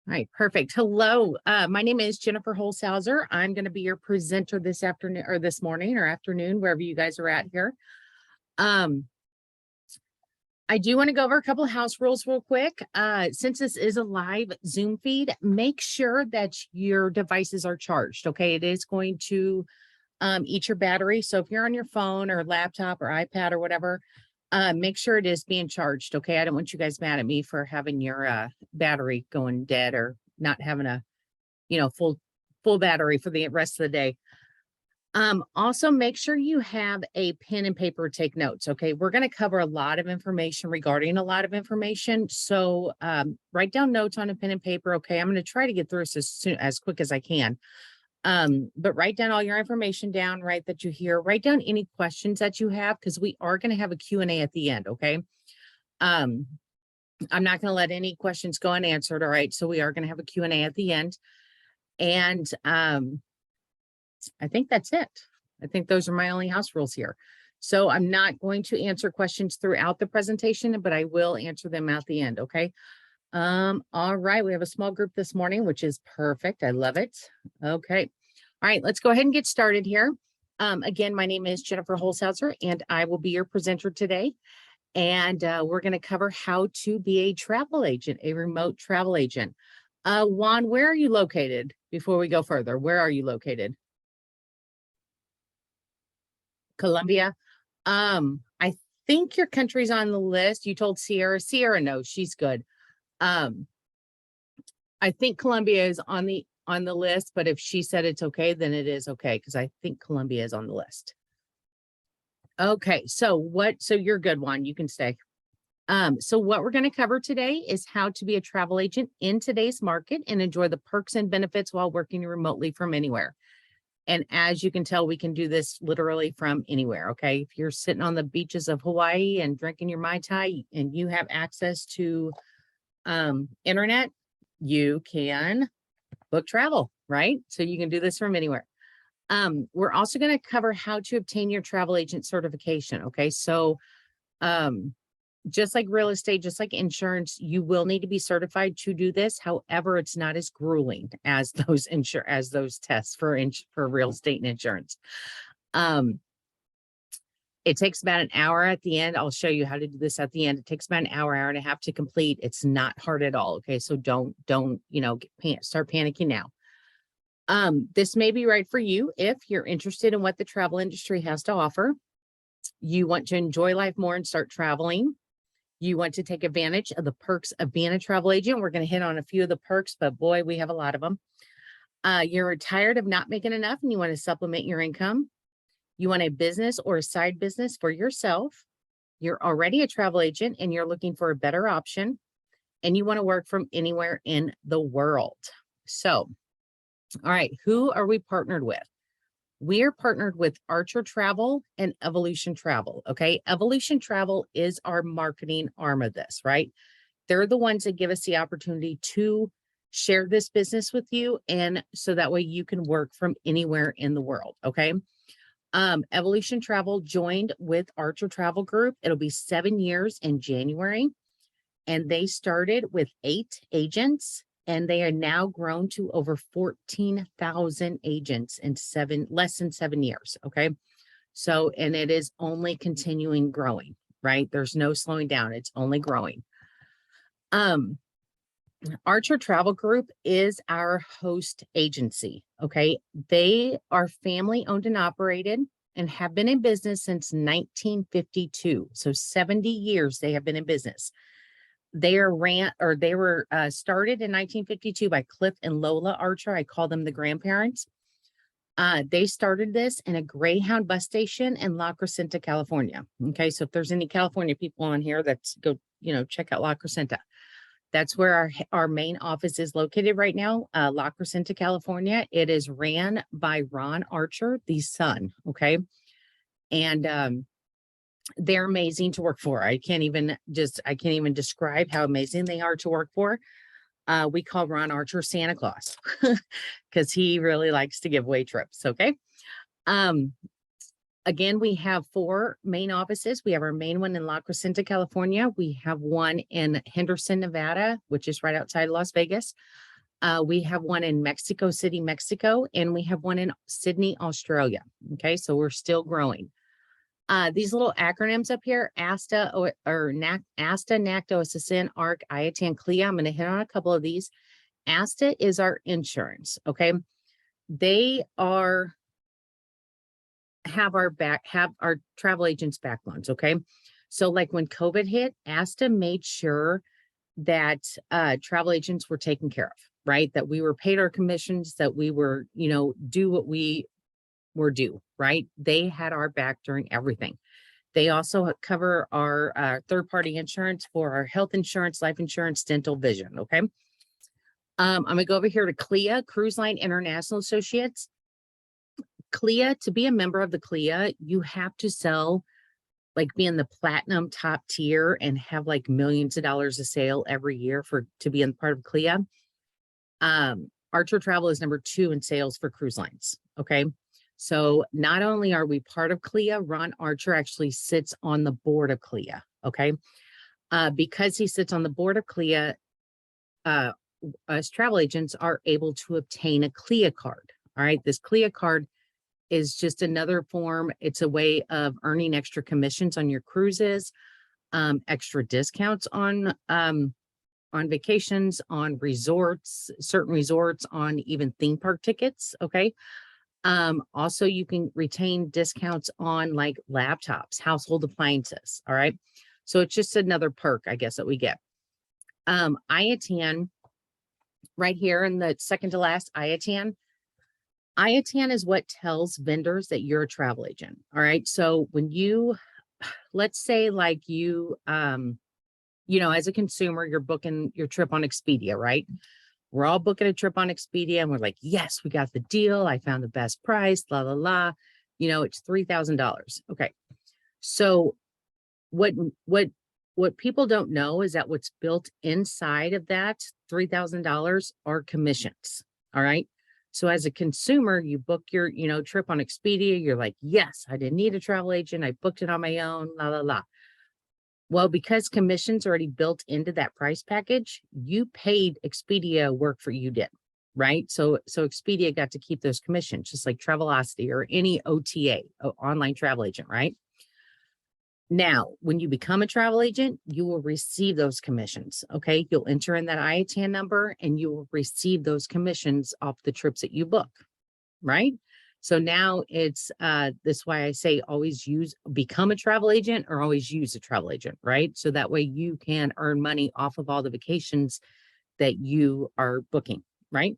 All right, perfect. Hello, my name is Jennifer Holshouser. I'm going to be your presenter this afternoon or this morning or afternoon, wherever you guys are at here. I do want to go over a couple of house rules real quick. Since this is a live Zoom feed, make sure that your devices are charged. Okay, it is going to eat your battery. So if you're on your phone or laptop or iPad or whatever, make sure it is being charged. Okay, I don't want you guys mad at me for having your battery going dead or not having a full battery for the rest of the day. Also make sure you have a pen and paper to take notes. Okay, we're going to cover a lot of information regarding a lot of information. So write down notes on a pen and paper. Okay, I'm going to try to get through this as quick as I can. But write down all your information down, right, that you hear. Write down any questions that you have, because we are going to have a Q&A at the end. Okay. I'm not going to let any questions go unanswered. All right. So we are going to have a Q&A at the end. And I think that's it. I think those are my only house rules here. So I'm not going to answer questions throughout the presentation, but I will answer them at the end. Okay. All right. We have a small group this morning, which is perfect. I love it. Okay. All right. Let's go ahead and get started here. Again, my name is Jennifer Holshouser, and I will be your presenter today. And we're going to cover how to be a travel agent, a remote travel agent. Juan, where are you located? Before we go further, where are you located? Colombia. I think your country's on the list. You told Sierra. Sierra knows, she's good. I think Colombia is on the list, but if she said it's okay, then it is okay, because I think Colombia is on the list. Okay, so you're good, Juan, you can stay. So what we're going to cover today is how to be a travel agent in today's market and enjoy the perks and benefits while working remotely from anywhere. And as you can tell, we can do this literally from anywhere. Okay, if you're sitting on the beaches of Hawaii and drinking your Mai Tai and you have access to internet, you can book travel, right? So you can do this from anywhere. We're also going to cover how to obtain your travel agent certification. Okay, so just like real estate, just like insurance, you will need to be certified to do this. However, it's not as grueling as those tests for real estate and insurance. It takes about an hour at the end. I'll show you how to do this at the end. It takes about an hour and a half to complete. It's not hard at all. Okay, so don't start panicking now. This may be right for you if you're interested in what the travel industry has to offer. You want to enjoy life more and start traveling. You want to take advantage of the perks of being a travel agent. We're going to hit on a few of the perks, but boy, we have a lot of them. You're tired of not making enough and you want to supplement your income. You want a business or a side business for yourself. You're already a travel agent and you're looking for a better option. And you want to work from anywhere in the world. So, all right, who are we partnered with? We are partnered with Archer Travel and Evolution Travel. Okay, Evolution Travel is our marketing arm of this, right? They're the ones that give us the opportunity to share this business with you, and so that way you can work from anywhere in the world. Okay. Evolution Travel joined with Archer Travel Group. It'll be 7 years in January, and they started with 8 agents. And they are now grown to over 14,000 agents in less than 7 years. Okay. So, and it is only continuing growing, right? There's no slowing down. It's only growing. Archer Travel Group is our host agency. Okay. They are family owned and operated and have been in business since 1952. So 70 years they have been in business. They were started in 1952 by Cliff and Lola Archer. I call them the grandparents. They started this in a Greyhound bus station in La Crescenta, California. Okay, so if there's any California people on here, go check out La Crescenta. That's where our main office is located right now, La Crescenta, California. It is ran by Ron Archer, the son. Okay, and they're amazing to work for. I can't even describe how amazing they are to work for. We call Ron Archer Santa Claus because he really likes to give away trips. Okay. Again, we have 4 main offices. We have our main one in La Crescenta, California. We have one in Henderson, Nevada, which is right outside Las Vegas. We have one in Mexico City, Mexico, and we have one in Sydney, Australia. Okay, so we're still growing. These little acronyms up here, ASTA ASTA, NACTO, SSN, ARC, IATAN, CLIA. I'm going to hit on a couple of these. ASTA is our insurance. Okay, they have our travel agents' backbones. Okay, so like when COVID hit, ASTA made sure that travel agents were taken care of, right? That we were paid our commissions, that we were, do what we were due, right? They had our back during everything. They also cover our third-party insurance for our health insurance, life insurance, dental, vision. Okay. I'm gonna go over here to CLIA, Cruise Line International Associates. CLIA, to be a member of the CLIA, you have to sell, like be in the platinum top tier and have like millions of dollars of sale every year to be in part of CLIA. Archer Travel is number 2 in sales for cruise lines. Okay. So not only are we part of CLIA, Ron Archer actually sits on the board of CLIA. Okay. Because he sits on the board of CLIA, us travel agents are able to obtain a CLIA card. All right. This CLIA card is just another form. It's a way of earning extra commissions on your cruises, extra discounts on vacations, on resorts, certain resorts, on even theme park tickets. Okay. Also, you can retain discounts on like laptops, household appliances. All right. So it's just another perk, I guess, that we get. IATAN, right here in the second to last, IATAN. IATAN is what tells vendors that you're a travel agent. All right. So when let's say like as a consumer, you're booking your trip on Expedia, right? We're all booking a trip on Expedia and we're like, yes, we got the deal. I found the best price, la, la, la. It's $3,000. Okay. So what people don't know is that what's built inside of that $3,000 are commissions. All right. So as a consumer, you book your, trip on Expedia. You're like, yes, I didn't need a travel agent. I booked it on my own, la, la, la. Well, because commissions are already built into that price package, you paid Expedia work for you did, right? So Expedia got to keep those commissions, just like Travelocity or any OTA, online travel agent, right? Now, when you become a travel agent, you will receive those commissions. Okay. You'll enter in that IATAN number and you will receive those commissions off the trips that you book. Right. So now it's that's why I say always become a travel agent or always use a travel agent. Right. So that way you can earn money off of all the vacations that you are booking. Right.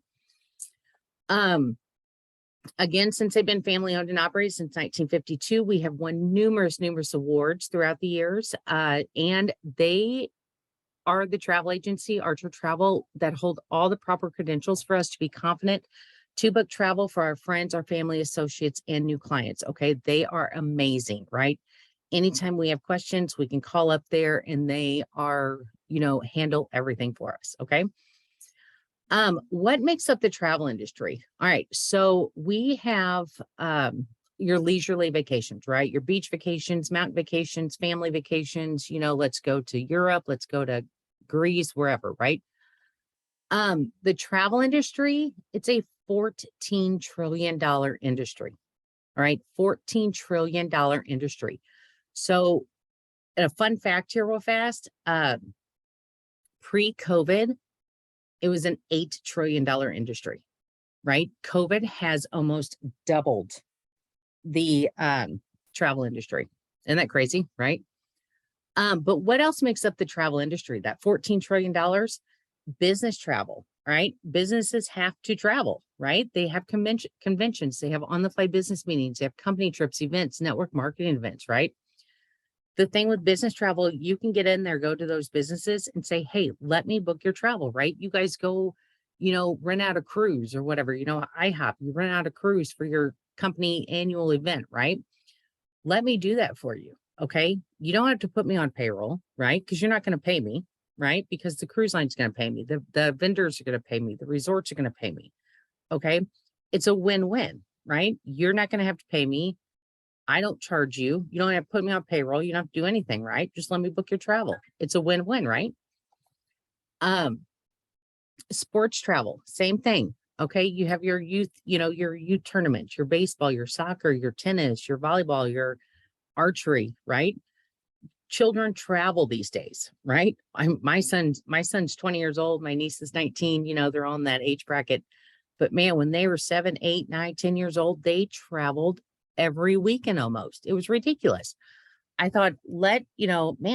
Again, since they've been family owned and operated since 1952, we have won numerous awards throughout the years. And they are the travel agency, Archer Travel, that hold all the proper credentials for us to be confident to book travel for our friends, our family, associates, and new clients. Okay. They are amazing, right? Anytime we have questions, we can call up there and they are, handle everything for us. Okay. What makes up the travel industry? All right. So we have your leisurely vacations, right? Your beach vacations, mountain vacations, family vacations, let's go to Europe, let's go to Greece, wherever, right? The travel industry, it's a $14 trillion industry. All right. $14 trillion industry. So a fun fact here real fast, pre-COVID, it was an $8 trillion industry, right? COVID has almost doubled the travel industry. Isn't that crazy, right? But what else makes up the travel industry? That $14 trillion? Business travel, right? Businesses have to travel, right? They have conventions, they have on-the-fly business meetings, they have company trips, events, network marketing events, right? The thing with business travel, you can get in there, go to those businesses and say, hey, let me book your travel, right? You guys go, rent out a cruise or whatever, IHOP, you rent out a cruise for your company annual event, right? Let me do that for you. Okay. You don't have to put me on payroll, right? Because you're not going to pay me, right? Because the cruise line's going to pay me. The vendors are going to pay me. The resorts are going to pay me. Okay. It's a win-win, right? You're not going to have to pay me. I don't charge you. You don't have to put me on payroll. You don't have to do anything, right? Just let me book your travel. It's a win-win, right? Sports travel, same thing. Okay. You have your youth, your youth tournaments, your baseball, your soccer, your tennis, your volleyball, your archery, right? Children travel these days, right? My son's 20 years old, my niece is 19, they're on that age bracket. But man, when they were 7, 8, 9, 10 years old, they traveled every weekend almost. It was ridiculous. I thought, man,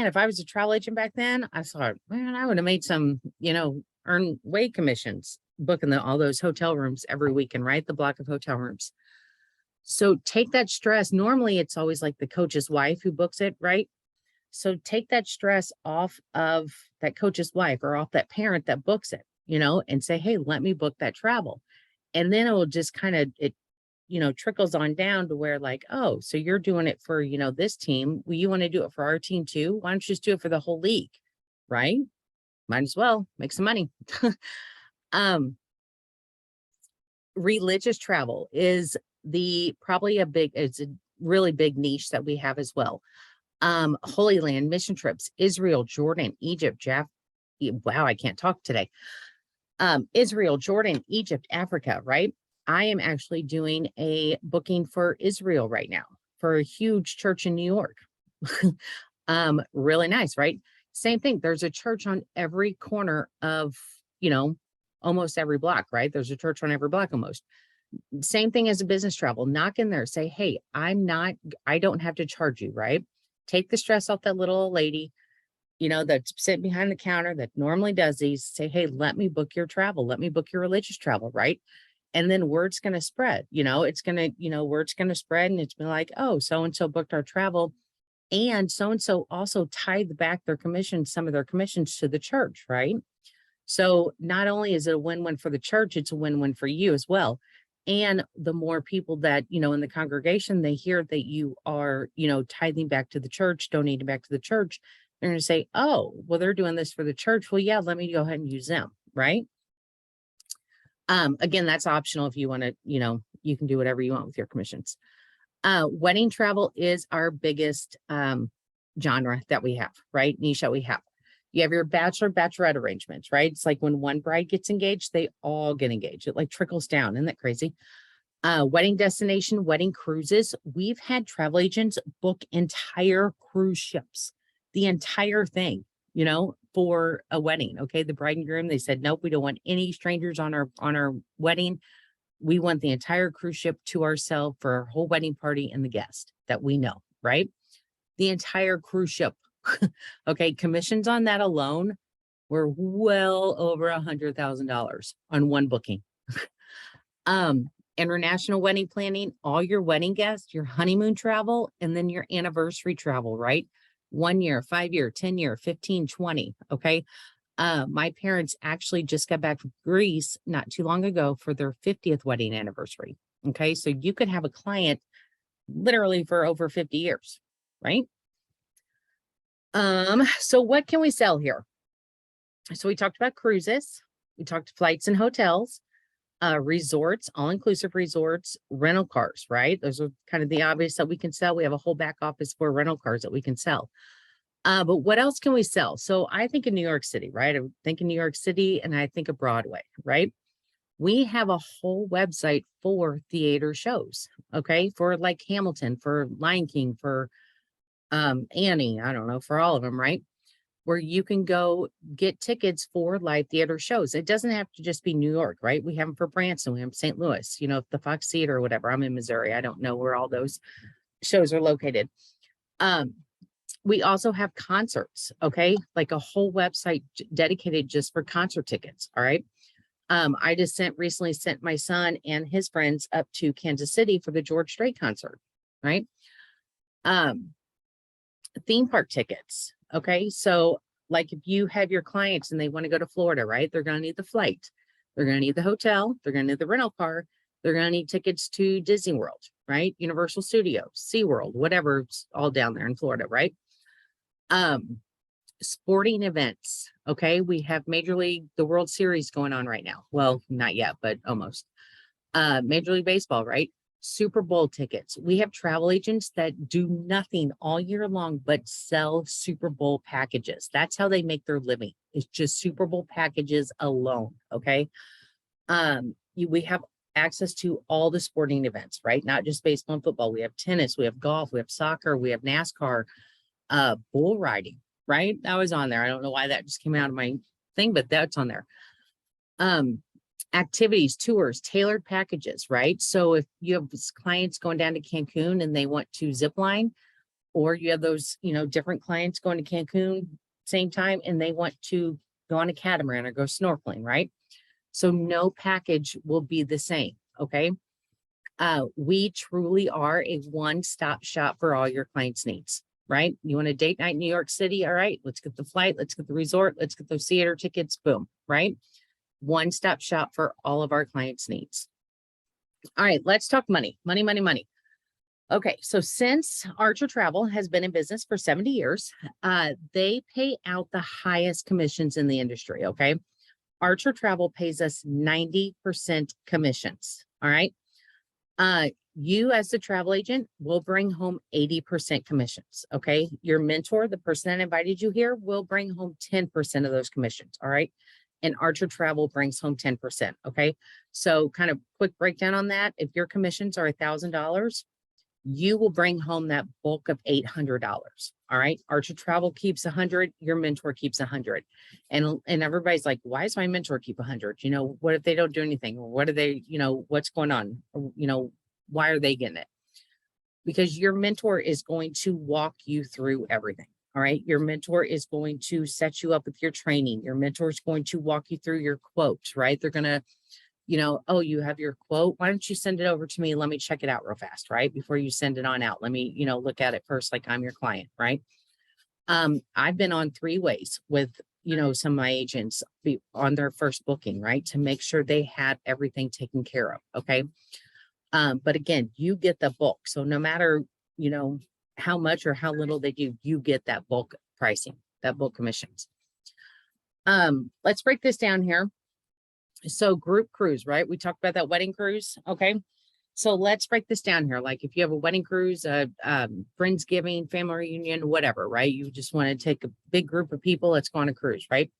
if I was a travel agent back then, I thought, man, I would have made some, earn way commissions booking all those hotel rooms every weekend, right? The block of hotel rooms. So take that stress. Normally, it's always like the coach's wife who books it, right? So take that stress off of that coach's wife or off that parent that books it, and say, hey, let me book that travel. And then it will just kind of, trickles on down to where like, oh, so you're doing it for, this team. Well, you want to do it for our team too? Why don't you just do it for the whole league? Right? Might as well make some money. Religious travel is it's a really big niche that we have as well. Holy Land mission trips, Israel, Jordan, Egypt, wow, I can't talk today. Israel, Jordan, Egypt, Africa, right? I am actually doing a booking for Israel right now for a huge church in New York. Really nice, right? Same thing. There's a church on every corner of, almost every block, right? There's a church on every block almost. Same thing as a business travel. Knock in there, say, hey, I don't have to charge you, right? Take the stress off that little lady, that's sitting behind the counter that normally does these. Say, hey, let me book your travel. Let me book your religious travel, right? And then word's going to spread, word's going to spread. And it's been like, oh, so-and-so booked our travel. And so-and-so also tied back some of their commissions to the church, right? So not only is it a win-win for the church, it's a win-win for you as well. And the more people that, in the congregation, they hear that you are, tithing back to the church, donating back to the church, they're going to say, oh, well, they're doing this for the church. Well, yeah, let me go ahead and use them, right? Again, that's optional if you want to, you can do whatever you want with your commissions. Wedding travel is our biggest genre that we have, right? Niche that we have. You have your bachelorette arrangements, right? It's like when one bride gets engaged, they all get engaged. It like trickles down. Isn't that crazy? Wedding destination, wedding cruises. We've had travel agents book entire cruise ships, the entire thing, for a wedding. Okay. The bride and groom, they said, nope, we don't want any strangers on our wedding. We want the entire cruise ship to ourselves for our whole wedding party and the guest that we know, right? The entire cruise ship. Okay. Commissions on that alone were well over $100,000 on one booking. International wedding planning, all your wedding guests, your honeymoon travel, and then your anniversary travel, right? 1 year, 5 year, 10 year, 15, 20. Okay. My parents actually just got back from Greece not too long ago for their 50th wedding anniversary. Okay. So you could have a client literally for over 50 years, right? So what can we sell here? So we talked about cruises, we talked flights and hotels, resorts, all-inclusive resorts, rental cars, right? Those are kind of the obvious that we can sell. We have a whole back office for rental cars that we can sell. But what else can we sell? So I think in New York City, right? I think in New York City and I think of Broadway, right? We have a whole website for theater shows, okay? For like Hamilton, for Lion King, for Annie, I don't know, for all of them, right? Where you can go get tickets for live theater shows. It doesn't have to just be New York, right? We have them for Branson, we have St. Louis, the Fox Theater or whatever. I'm in Missouri. I don't know where all those shows are located. We also have concerts, okay? Like a whole website dedicated just for concert tickets, all right? I just recently sent my son and his friends up to Kansas City for the George Strait concert, right? Theme park tickets, okay? So like if you have your clients and they want to go to Florida, right? They're going to need the flight. They're going to need the hotel. They're going to need the rental car. They're going to need tickets to Disney World, right? Universal Studios, SeaWorld, whatever, it's all down there in Florida, right? Sporting events, okay? We have Major League, the World Series going on right now. Well, not yet, but almost. Major League Baseball, right? Super Bowl tickets. We have travel agents that do nothing all year long but sell Super Bowl packages. That's how they make their living. It's just Super Bowl packages alone. Okay. We have access to all the sporting events, right? Not just baseball and football. We have tennis, we have golf, we have soccer, we have NASCAR, bull riding, right? That was on there. I don't know why that just came out of my thing, but that's on there. Activities, tours, tailored packages, right? So if you have clients going down to Cancun and they want to zip line, or you have those, different clients going to Cancun same time and they want to go on a catamaran or go snorkeling, right? So no package will be the same. Okay. We truly are a one-stop shop for all your clients' needs, right? You want a date night in New York City? All right, let's get the flight, let's get the resort, let's get those theater tickets, boom, right? One-stop shop for all of our clients' needs. All right, let's talk money, money, money, money. Okay, so since Archer Travel has been in business for 70 years, they pay out the highest commissions in the industry, okay? Archer Travel pays us 90% commissions, all right? You as the travel agent will bring home 80% commissions, okay? Your mentor, the person that invited you here, will bring home 10% of those commissions, all right? And Archer Travel brings home 10%, okay? So kind of quick breakdown on that. If your commissions are $1,000, you will bring home that bulk of $800, all right? Archer Travel keeps 100, your mentor keeps 100. And everybody's like, why does my mentor keep 100? What if they don't do anything? Or what are they, what's going on? Or, why are they getting it? Because your mentor is going to walk you through everything. All right. Your mentor is going to set you up with your training. Your mentor is going to walk you through your quotes, right? They're going to, oh, you have your quote. Why don't you send it over to me? Let me check it out real fast, right? Before you send it on out. Let me, look at it first, like I'm your client, right? I've been on 3 ways with, some of my agents on their first booking, right? To make sure they had everything taken care of. Okay. But again, you get the bulk. So no matter, how much or how little they do, you get that bulk pricing, that bulk commissions. Let's break this down here. So group cruise, right? We talked about that wedding cruise. Okay. So let's break this down here. Like if you have a wedding cruise, Friendsgiving, family reunion, whatever, right? You just want to take a big group of people. Let's go on a cruise, right?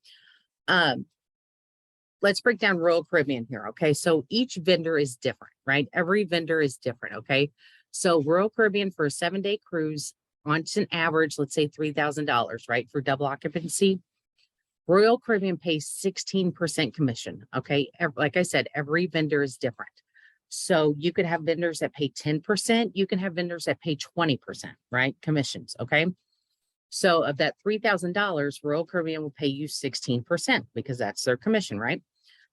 Let's break down Royal Caribbean here. Okay. So each vendor is different, right? Every vendor is different. Okay. So Royal Caribbean for a 7-day cruise on an average, let's say $3,000, right? For double occupancy. Royal Caribbean pays 16% commission. Okay. Like I said, every vendor is different. So you could have vendors that pay 10%. You can have vendors that pay 20%, right? Commissions. Okay. So of that $3,000, Royal Caribbean will pay you 16% because that's their commission, right?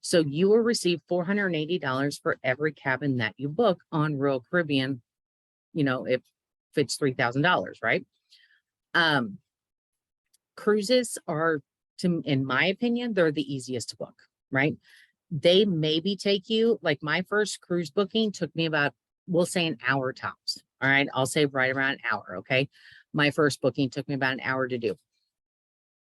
So you will receive $480 for every cabin that you book on Royal Caribbean, if it's $3,000, right? Cruises are, in my opinion, they're the easiest to book, right? They maybe take you, like my first cruise booking took me about, we'll say an hour tops. All right. I'll say right around an hour. Okay. My first booking took me about an hour to do.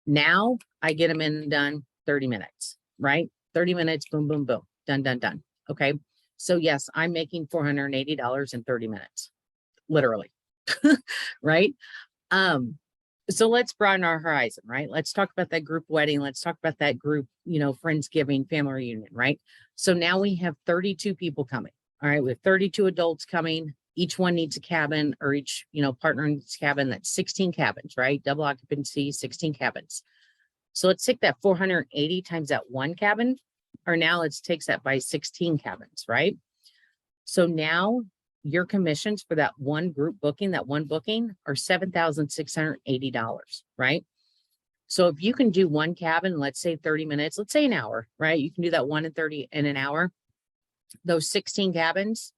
Now I get them in and done 30 minutes, right? 30 minutes, boom, boom, boom, done, done, done. Okay. So yes, I'm making $480 in 30 minutes, literally, right? So let's broaden our horizon, right? Let's talk about that group wedding. Let's talk about that group, Friendsgiving, family reunion, right? So now we have 32 people coming. All right. We have 32 adults coming. Each one needs a cabin, or each, partner needs a cabin. That's 16 cabins, right? Double occupancy, 16 cabins. So let's take that 480 times that one cabin, or now let's take that by 16 cabins, right? So now your commissions for that one group booking, that one booking, are $7,680, right? So if you can do one cabin, let's say 30 minutes, let's say an hour, right? You can do that 1 and 30 in an hour. Those 16 cabins,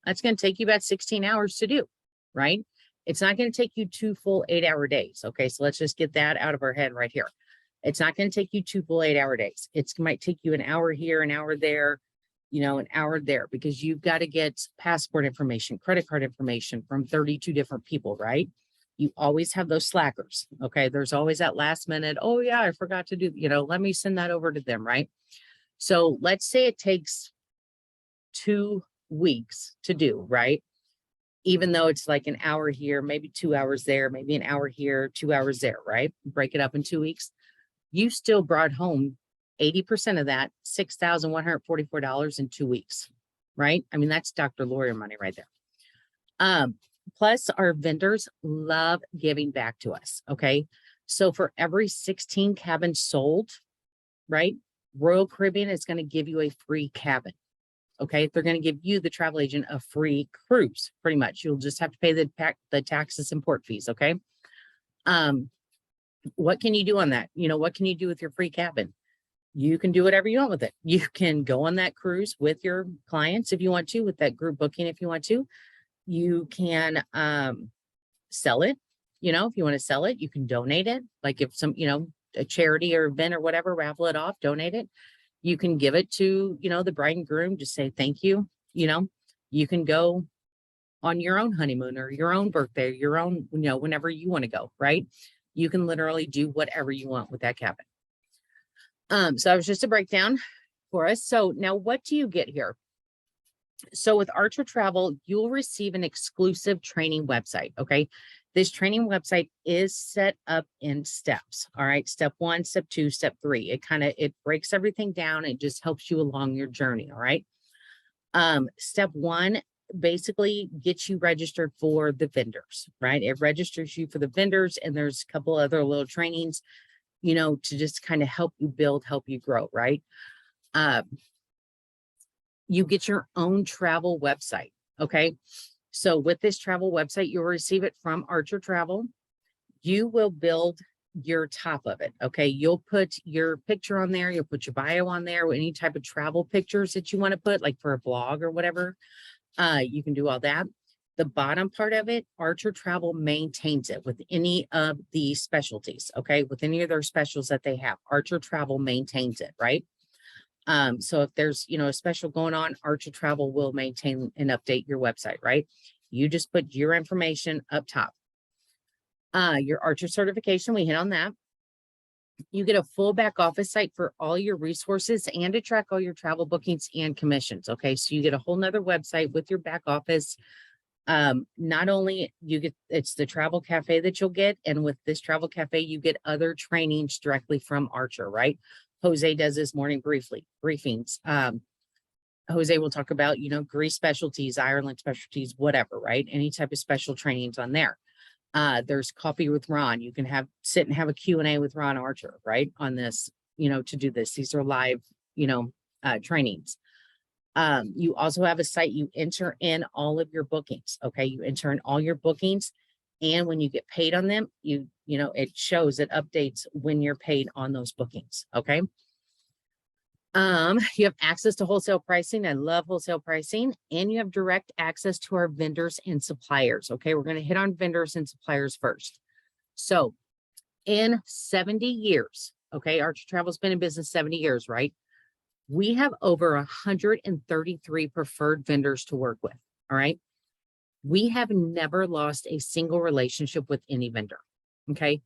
that's going to take you about 16 hours to do, right? It's not going to take you 2 full 8-hour days. Okay. So let's just get that out of our head right here. It's not going to take you 2 full 8-hour days. It might take you an hour here, an hour there, an hour there, because you've got to get passport information, credit card information from 32 different people, right? You always have those slackers. Okay. There's always that last minute. Oh yeah, I forgot to do, let me send that over to them. Right. So let's say it takes 2 weeks to do, right? Even though it's like an hour here, maybe 2 hours there, maybe an hour here, 2 hours there, right? Break it up in 2 weeks. You still brought home 80% of that, $6,144 in 2 weeks, right? I mean, that's Dr. Lawyer money right there. Plus, our vendors love giving back to us. Okay. So for every 16 cabins sold, right, Royal Caribbean is going to give you a free cabin. Okay. They're going to give you, the travel agent, a free cruise, pretty much. You'll just have to pay the taxes and port fees. Okay. What can you do on that? What can you do with your free cabin? You can do whatever you want with it. You can go on that cruise with your clients if you want to, with that group booking if you want to. You can sell it. If you want to sell it, you can donate it. Like if some, a charity or event or whatever, raffle it off, donate it. You can give it to, the bride and groom, just say thank you. You can go on your own honeymoon or your own birthday, your own, whenever you want to go, right? You can literally do whatever you want with that cabin. So that was just a breakdown for us. So now what do you get here? So with Archer Travel, you'll receive an exclusive training website. Okay. This training website is set up in steps. All right. Step 1, step 2, step 3. It breaks everything down. It just helps you along your journey. All right. Step 1 basically gets you registered for the vendors, right? It registers you for the vendors, and there's a couple other little trainings, to just kind of help you build, help you grow, right? You get your own travel website. Okay. So with this travel website, you'll receive it from Archer Travel. You will build your top of it. Okay. You'll put your picture on there. You'll put your bio on there, any type of travel pictures that you want to put, like for a blog or whatever. You can do all that. The bottom part of it, Archer Travel maintains it with any of the specialties. Okay. With any of their specials that they have, Archer Travel maintains it, right? So if there's, a special going on, Archer Travel will maintain and update your website, right? You just put your information up top. Your Archer certification, we hit on that. You get a full back office site for all your resources and to track all your travel bookings and commissions. Okay. So you get a whole nother website with your back office. Not only it's the travel cafe that you'll get. And with this travel cafe, you get other trainings directly from Archer, right? Jose does his morning briefings. Jose will talk about, Greece specialties, Ireland specialties, whatever, right? Any type of special trainings on there. There's coffee with Ron. You can sit and have a Q&A with Ron Archer, right? On this, to do this. These are live, trainings. You also have a site, you enter in all of your bookings. Okay. You enter in all your bookings. And when you get paid on them, it shows, it updates when you're paid on those bookings. Okay. You have access to wholesale pricing. I love wholesale pricing. And you have direct access to our vendors and suppliers. Okay. We're going to hit on vendors and suppliers first. So in 70 years, okay, Archer Travel's been in business 70 years, right? We have over 133 preferred vendors to work with. All right. We have never lost a single relationship with any vendor. Okay.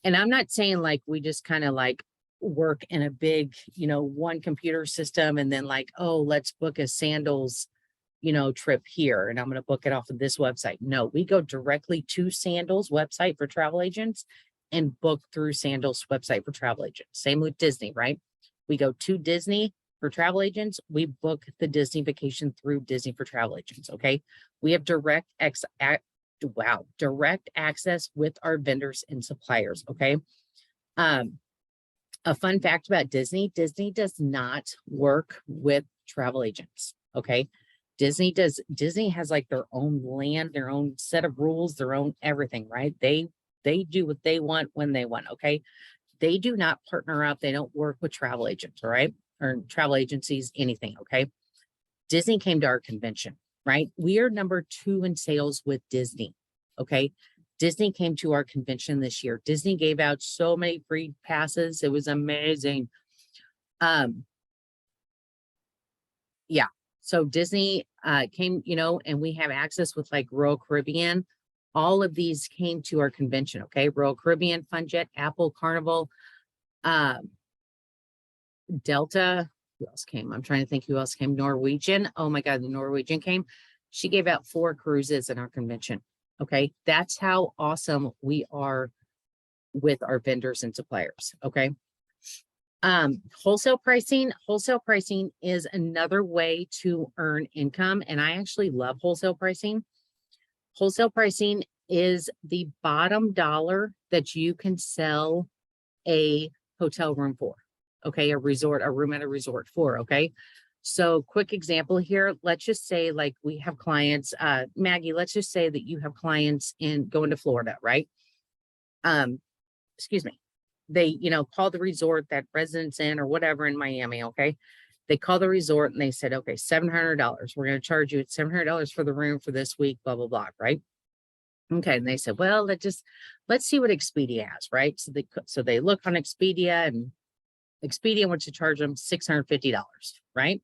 And I'm not saying like we just kind of like work in a big, one computer system and then like, oh, let's book a sandals, trip here. And I'm going to book it off of this website. No, we go directly to Sandals website for travel agents and book through Sandals website for travel agents. Same with Disney, right? We go to Disney for travel agents. We book the Disney vacation through Disney for travel agents. Okay. We have direct access with our vendors and suppliers. Okay. A fun fact about Disney does not work with travel agents. Okay. Disney has like their own land, their own set of rules, their own everything, right? They do what they want when they want. Okay. They do not partner up. They don't work with travel agents. All right. Or travel agencies, anything. Okay. Disney came to our convention, right? We are number 2 in sales with Disney. Okay. Disney came to our convention this year. Disney gave out so many free passes. It was amazing. Yeah. So Disney came, and we have access with like Royal Caribbean. All of these came to our convention. Okay. Royal Caribbean, FunJet, Apple, Carnival, Delta, Who else came? I'm trying to think who else came. Norwegian. Oh my God, the Norwegian came. She gave out 4 cruises in our convention. Okay. That's how awesome we are with our vendors and suppliers. Okay. Wholesale pricing is another way to earn income. And I actually love wholesale pricing. Wholesale pricing is the bottom dollar that you can sell a hotel room for. Okay. A room at a resort for. Okay. So quick example here. Let's just say like we have clients, Maggie, let's just say that you have clients going to Florida, right? Excuse me. They, call the resort that residents in or whatever in Miami. Okay. They call the resort and they said, okay, $700. We're going to charge you $700 for the room for this week, blah, blah, blah. Right. Okay. And they said, well, let's see what Expedia has. Right. So they look on Expedia and Expedia wants to charge them $650. Right.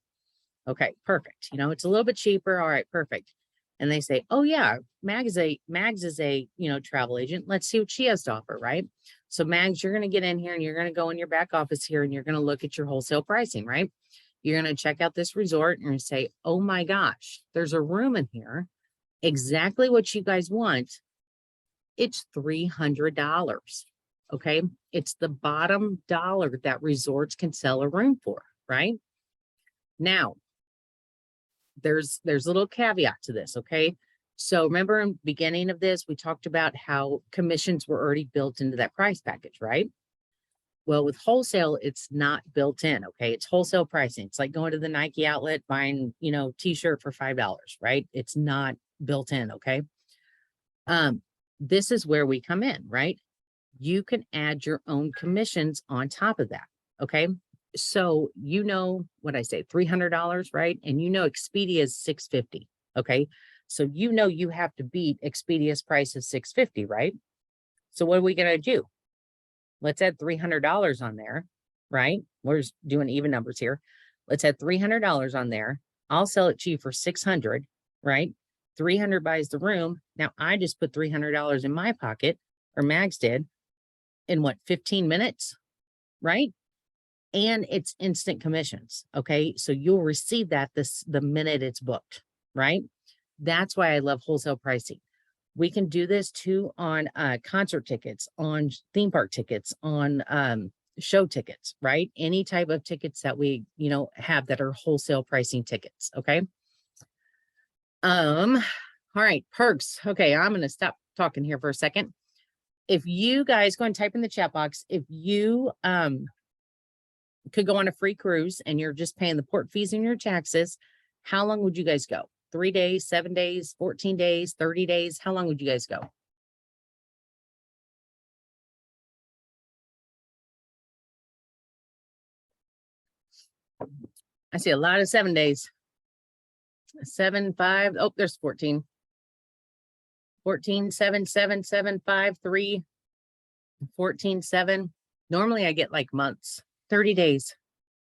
Okay. Perfect. It's a little bit cheaper. All right. Perfect. And they say, oh yeah, Mags is a, travel agent. Let's see what she has to offer. Right. So Mags, you're going to get in here and you're going to go in your back office here and you're going to look at your wholesale pricing, right? You're going to check out this resort and you're going to say, oh my gosh, there's a room in here. Exactly what you guys want. It's $300. Okay. It's the bottom dollar that resorts can sell a room for, right? Now, there's a little caveat to this. Okay. So remember in the beginning of this, we talked about how commissions were already built into that price package, right? Well, with wholesale, it's not built in. Okay. It's wholesale pricing. It's like going to the Nike outlet, buying, t-shirt for $5, right? It's not built in. Okay. This is where we come in, right? You can add your own commissions on top of that. Okay. So, what I say, $300, right? And Expedia is $650. Okay. So, you have to beat Expedia's price of $650, right? So what are we going to do? Let's add $300 on there, right? We're just doing even numbers here. Let's add $300 on there. I'll sell it to you for $600, right? 300 buys the room. Now I just put $300 in my pocket, or Mags did, in what, 15 minutes, right? And it's instant commissions. Okay. So you'll receive that the minute it's booked, right? That's why I love wholesale pricing. We can do this too on concert tickets, on theme park tickets, on show tickets, right? Any type of tickets that we, have that are wholesale pricing tickets. Okay. All right. Perks. Okay. I'm going to stop talking here for a second. If you guys go and type in the chat box, if you could go on a free cruise and you're just paying the port fees and your taxes, how long would you guys go? 3 days, 7 days, 14 days, 30 days? How long would you guys go? I see a lot of 7 days. 7, 5. Oh, there's 14. 14, 7, 7, 7, 5, 3, 14, 7. Normally I get like months, 30 days,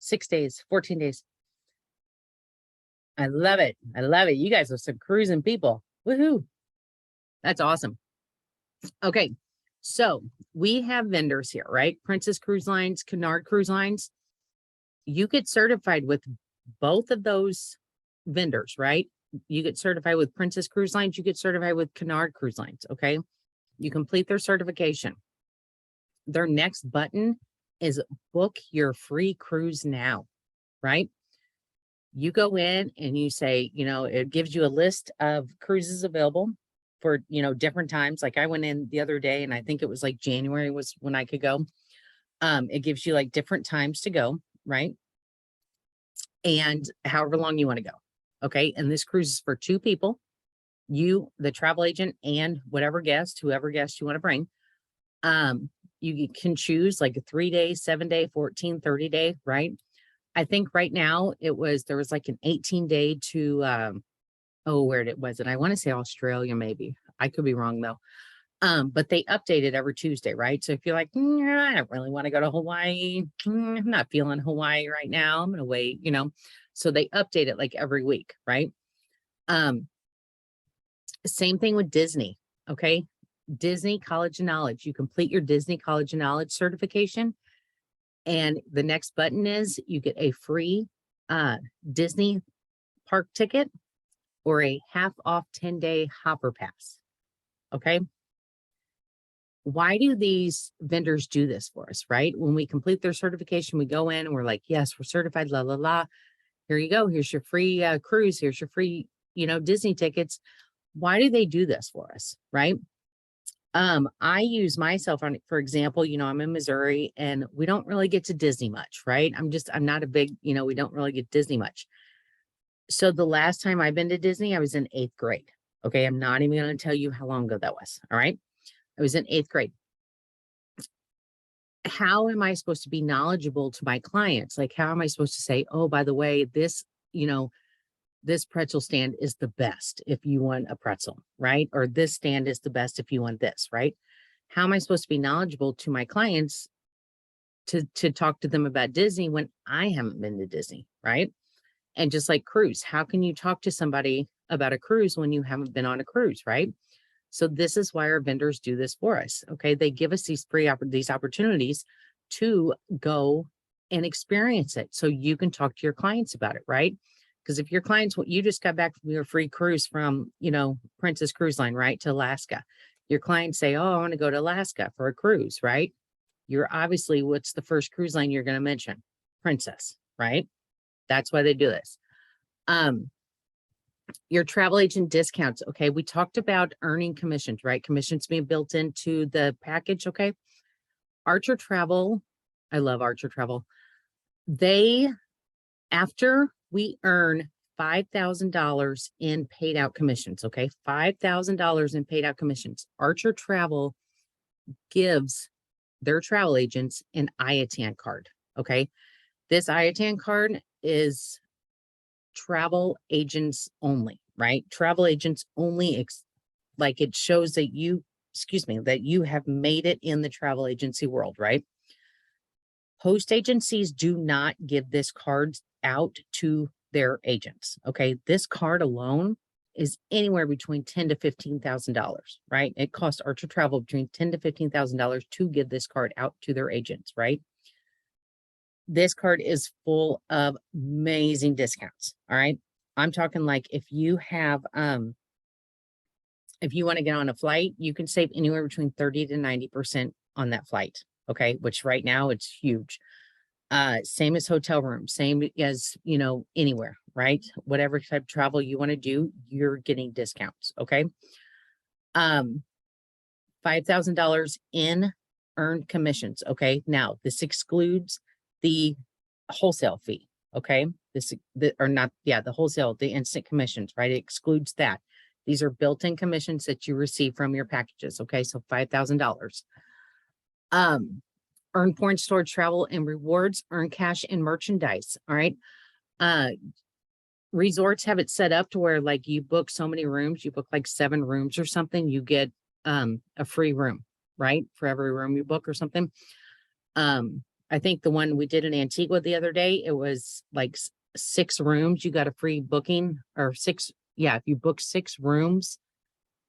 6 days, 14 days. I love it. I love it. You guys are some cruising people. Woohoo. That's awesome. Okay. So we have vendors here, right? Princess Cruise Lines, Cunard Cruise Lines. You get certified with both of those vendors, right? You get certified with Princess Cruise Lines. You get certified with Cunard Cruise Lines. Okay. You complete their certification. Their next button is book your free cruise now, right? You go in and you say, it gives you a list of cruises available for, different times. Like I went in the other day and I think it was like January was when I could go. It gives you like different times to go, right? And however long you want to go. Okay. And this cruise is for 2 people, you, the travel agent, and whoever guest you want to bring. You can choose like a 3 day, 7 day, 14, 30 day, right? I think right now there was like an 18 day to, where was it? I want to say Australia, maybe. I could be wrong though. But they update it every Tuesday, right? So if you're like, I don't really want to go to Hawaii. I'm not feeling Hawaii right now. I'm going to wait, so they update it like every week, right? Same thing with Disney. Okay. Disney College of Knowledge. You complete your Disney College of Knowledge certification. And the next button is you get a free Disney park ticket or a half off 10-day hopper pass. Okay. Why do these vendors do this for us, right? When we complete their certification, we go in and we're like, yes, we're certified, la, la, la. Here you go. Here's your free cruise. Here's your free, Disney tickets. Why do they do this for us, right? I use myself on, for example, I'm in Missouri and we don't really get to Disney much, right? I'm not a big, we don't really get Disney much. So the last time I've been to Disney, I was in 8th grade. Okay. I'm not even going to tell you how long ago that was. All right. I was in 8th grade. How am I supposed to be knowledgeable to my clients? Like, how am I supposed to say, oh, by the way, this, this pretzel stand is the best if you want a pretzel, right? Or this stand is the best if you want this, right? How am I supposed to be knowledgeable to my clients to talk to them about Disney when I haven't been to Disney, right? And just like cruise, how can you talk to somebody about a cruise when you haven't been on a cruise, right? So this is why our vendors do this for us. Okay. They give us these these opportunities to go and experience it. So you can talk to your clients about it, right? Because if your clients, you just got back from your free cruise from, Princess Cruise Line, right, to Alaska. Your clients say, oh, I want to go to Alaska for a cruise, right? You're obviously, what's the first cruise line you're going to mention? Princess, right? That's why they do this. Your travel agent discounts. Okay. We talked about earning commissions, right? Commissions being built into the package. Okay. Archer Travel. I love Archer Travel. After we earn $5,000 in paid out commissions. Okay. $5,000 in paid out commissions. Archer Travel gives their travel agents an IATAN card. Okay. This IATAN card is travel agents only, right? Travel agents only, like it shows that that you have made it in the travel agency world, right? Host agencies do not give this card out to their agents. Okay. This card alone is anywhere between $10,000 to $15,000, right? It costs Archer Travel between $10,000 to $15,000 to give this card out to their agents, right? This card is full of amazing discounts. All right. I'm talking like if you want to get on a flight, you can save anywhere between 30 to 90% on that flight. Okay. Which right now it's huge. Same as hotel rooms, same as, anywhere, right? Whatever type of travel you want to do, you're getting discounts. Okay. $5,000 in earned commissions. Okay. Now this excludes the wholesale fee. Okay. The wholesale, the instant commissions, right? It excludes that. These are built-in commissions that you receive from your packages. Okay. So $5,000. Earn points towards travel and rewards, earn cash and merchandise. All right. Resorts have it set up to where like you book so many rooms, you book like 7 rooms or something, you get a free room, right? For every room you book or something. I think the one we did in Antigua the other day, it was like 6 rooms, you got a free booking, or 6. Yeah. If you book 6 rooms,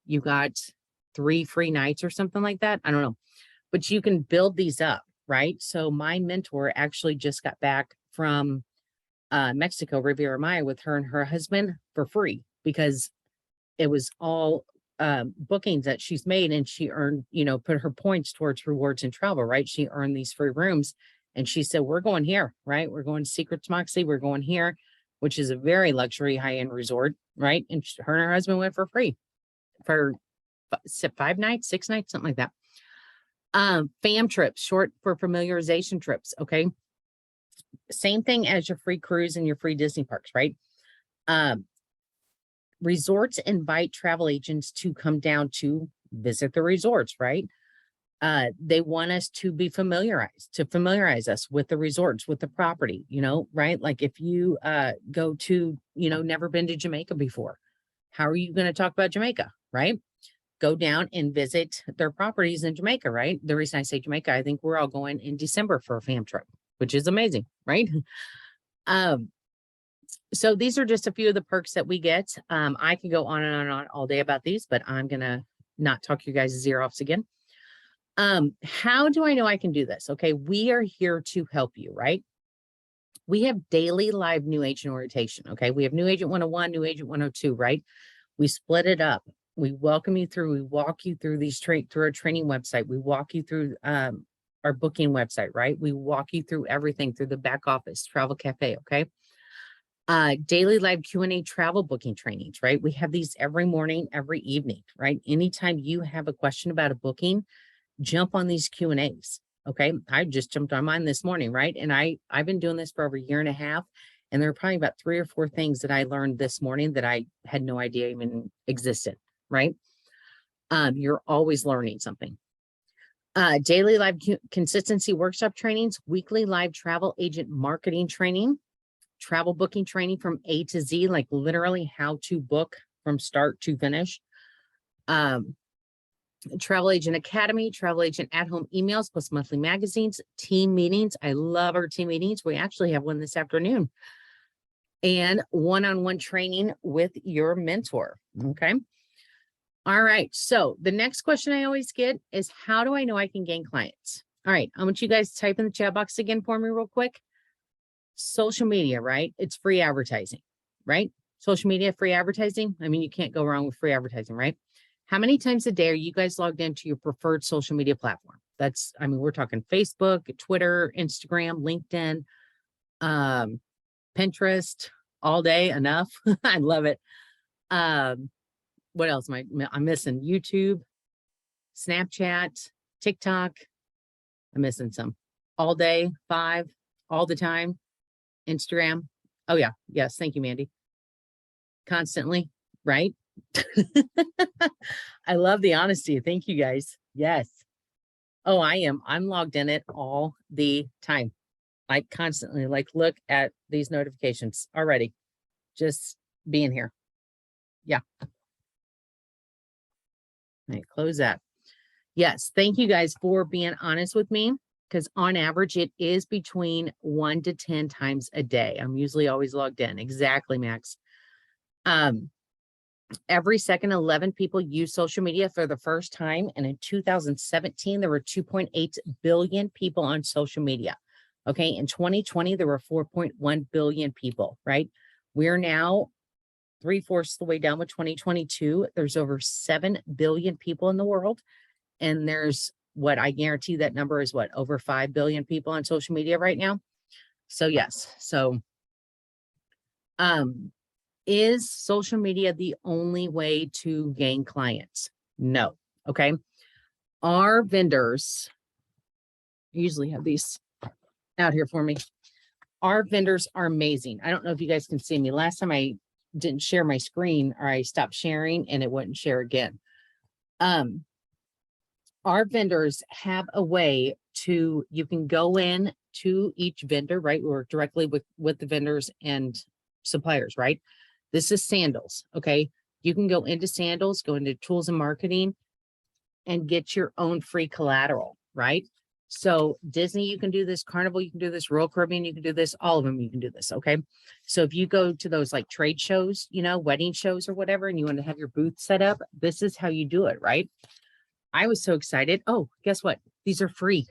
you got 3 free nights or something like that. I don't know, but you can build these up, right? So my mentor actually just got back from Mexico, Riviera Maya, with her and her husband for free, because it was all bookings that she's made, and she earned, put her points towards rewards and travel, right? She earned these free rooms, and she said, we're going here, right? We're going to Secrets Moxie. We're going here, which is a very luxury high-end resort, right? And her and her husband went for free for 5 nights, 6 nights, something like that. FAM trips, short for familiarization trips. Okay. Same thing as your free cruise and your free Disney parks, right? Resorts invite travel agents to come down to visit the resorts, right? They want us to be familiarize us with the resorts, with the property, right? Like if you go to, never been to Jamaica before, how are you going to talk about Jamaica, right? Go down and visit their properties in Jamaica, right? The reason I say Jamaica, I think we're all going in December for a fam trip, which is amazing, right? So these are just a few of the perks that we get. I could go on and on all day about these, but I'm going to not talk you guys' ear offs again. How do I know I can do this? Okay. We are here to help you, right? We have daily live new agent orientation. Okay. We have new agent 101, new agent 102, right? We split it up. We welcome you through, we walk you through through our training website. We walk you through our booking website, right? We walk you through everything through the back office, travel cafe. Okay. Daily live Q&A travel booking trainings, right? We have these every morning, every evening, right? Anytime you have a question about a booking, jump on these Q&As. Okay. I just jumped on mine this morning, right? And I've been doing this for over a year and a half. And there are probably about 3 or 4 things that I learned this morning that I had no idea even existed, right? You're always learning something. Daily live consistency workshop trainings, weekly live travel agent marketing training, travel booking training from A to Z, like literally how to book from start to finish. Travel Agent Academy, Travel Agent at-home emails plus monthly magazines, team meetings. I love our team meetings. We actually have one this afternoon. And one-on-one training with your mentor. Okay. All right. So the next question I always get is, how do I know I can gain clients? All right. I want you guys to type in the chat box again for me real quick. Social media, right? It's free advertising, right? Social media, free advertising. I mean, you can't go wrong with free advertising, right? How many times a day are you guys logged into your preferred social media platform? That's, I mean, we're talking Facebook, Twitter, Instagram, LinkedIn, Pinterest, all day, enough. I love it. What else am I'm missing? YouTube, Snapchat, TikTok. I'm missing some. All day, 5, all the time. Instagram. Oh yeah. Yes. Thank you, Mandy. Constantly, right? I love the honesty. Thank you guys. Yes. Oh, I'm logged in it all the time. Like constantly, like look at these notifications already. Just being here. Yeah. All right, close that. Yes. Thank you guys for being honest with me, because on average, it is between 1 to 10 times a day. I'm usually always logged in. Exactly, Max. Every second, 11 people use social media for the first time. And in 2017, there were 2.8 billion people on social media. Okay. In 2020, there were 4.1 billion people, right? We're now 3/4 the way down with 2022. There's over 7 billion people in the world. And there's what I guarantee that number is what, over 5 billion people on social media right now. So yes. So, is social media the only way to gain clients? No. Okay. Our vendors usually have these out here for me. Our vendors are amazing. I don't know if you guys can see me. Last time I didn't share my screen, or I stopped sharing and it wouldn't share again. Our vendors have a way to, you can go in to each vendor, right? We work directly with the vendors and suppliers, right? This is sandals. Okay. You can go into sandals, go into tools and marketing, and get your own free collateral, right? So Disney, you can do this. Carnival, you can do this. Royal Caribbean, you can do this. All of them, you can do this. Okay. So if you go to those like trade shows, you know, wedding shows or whatever, and you want to have your booth set up, this is how you do it, right? I was so excited. Oh, guess what? These are free.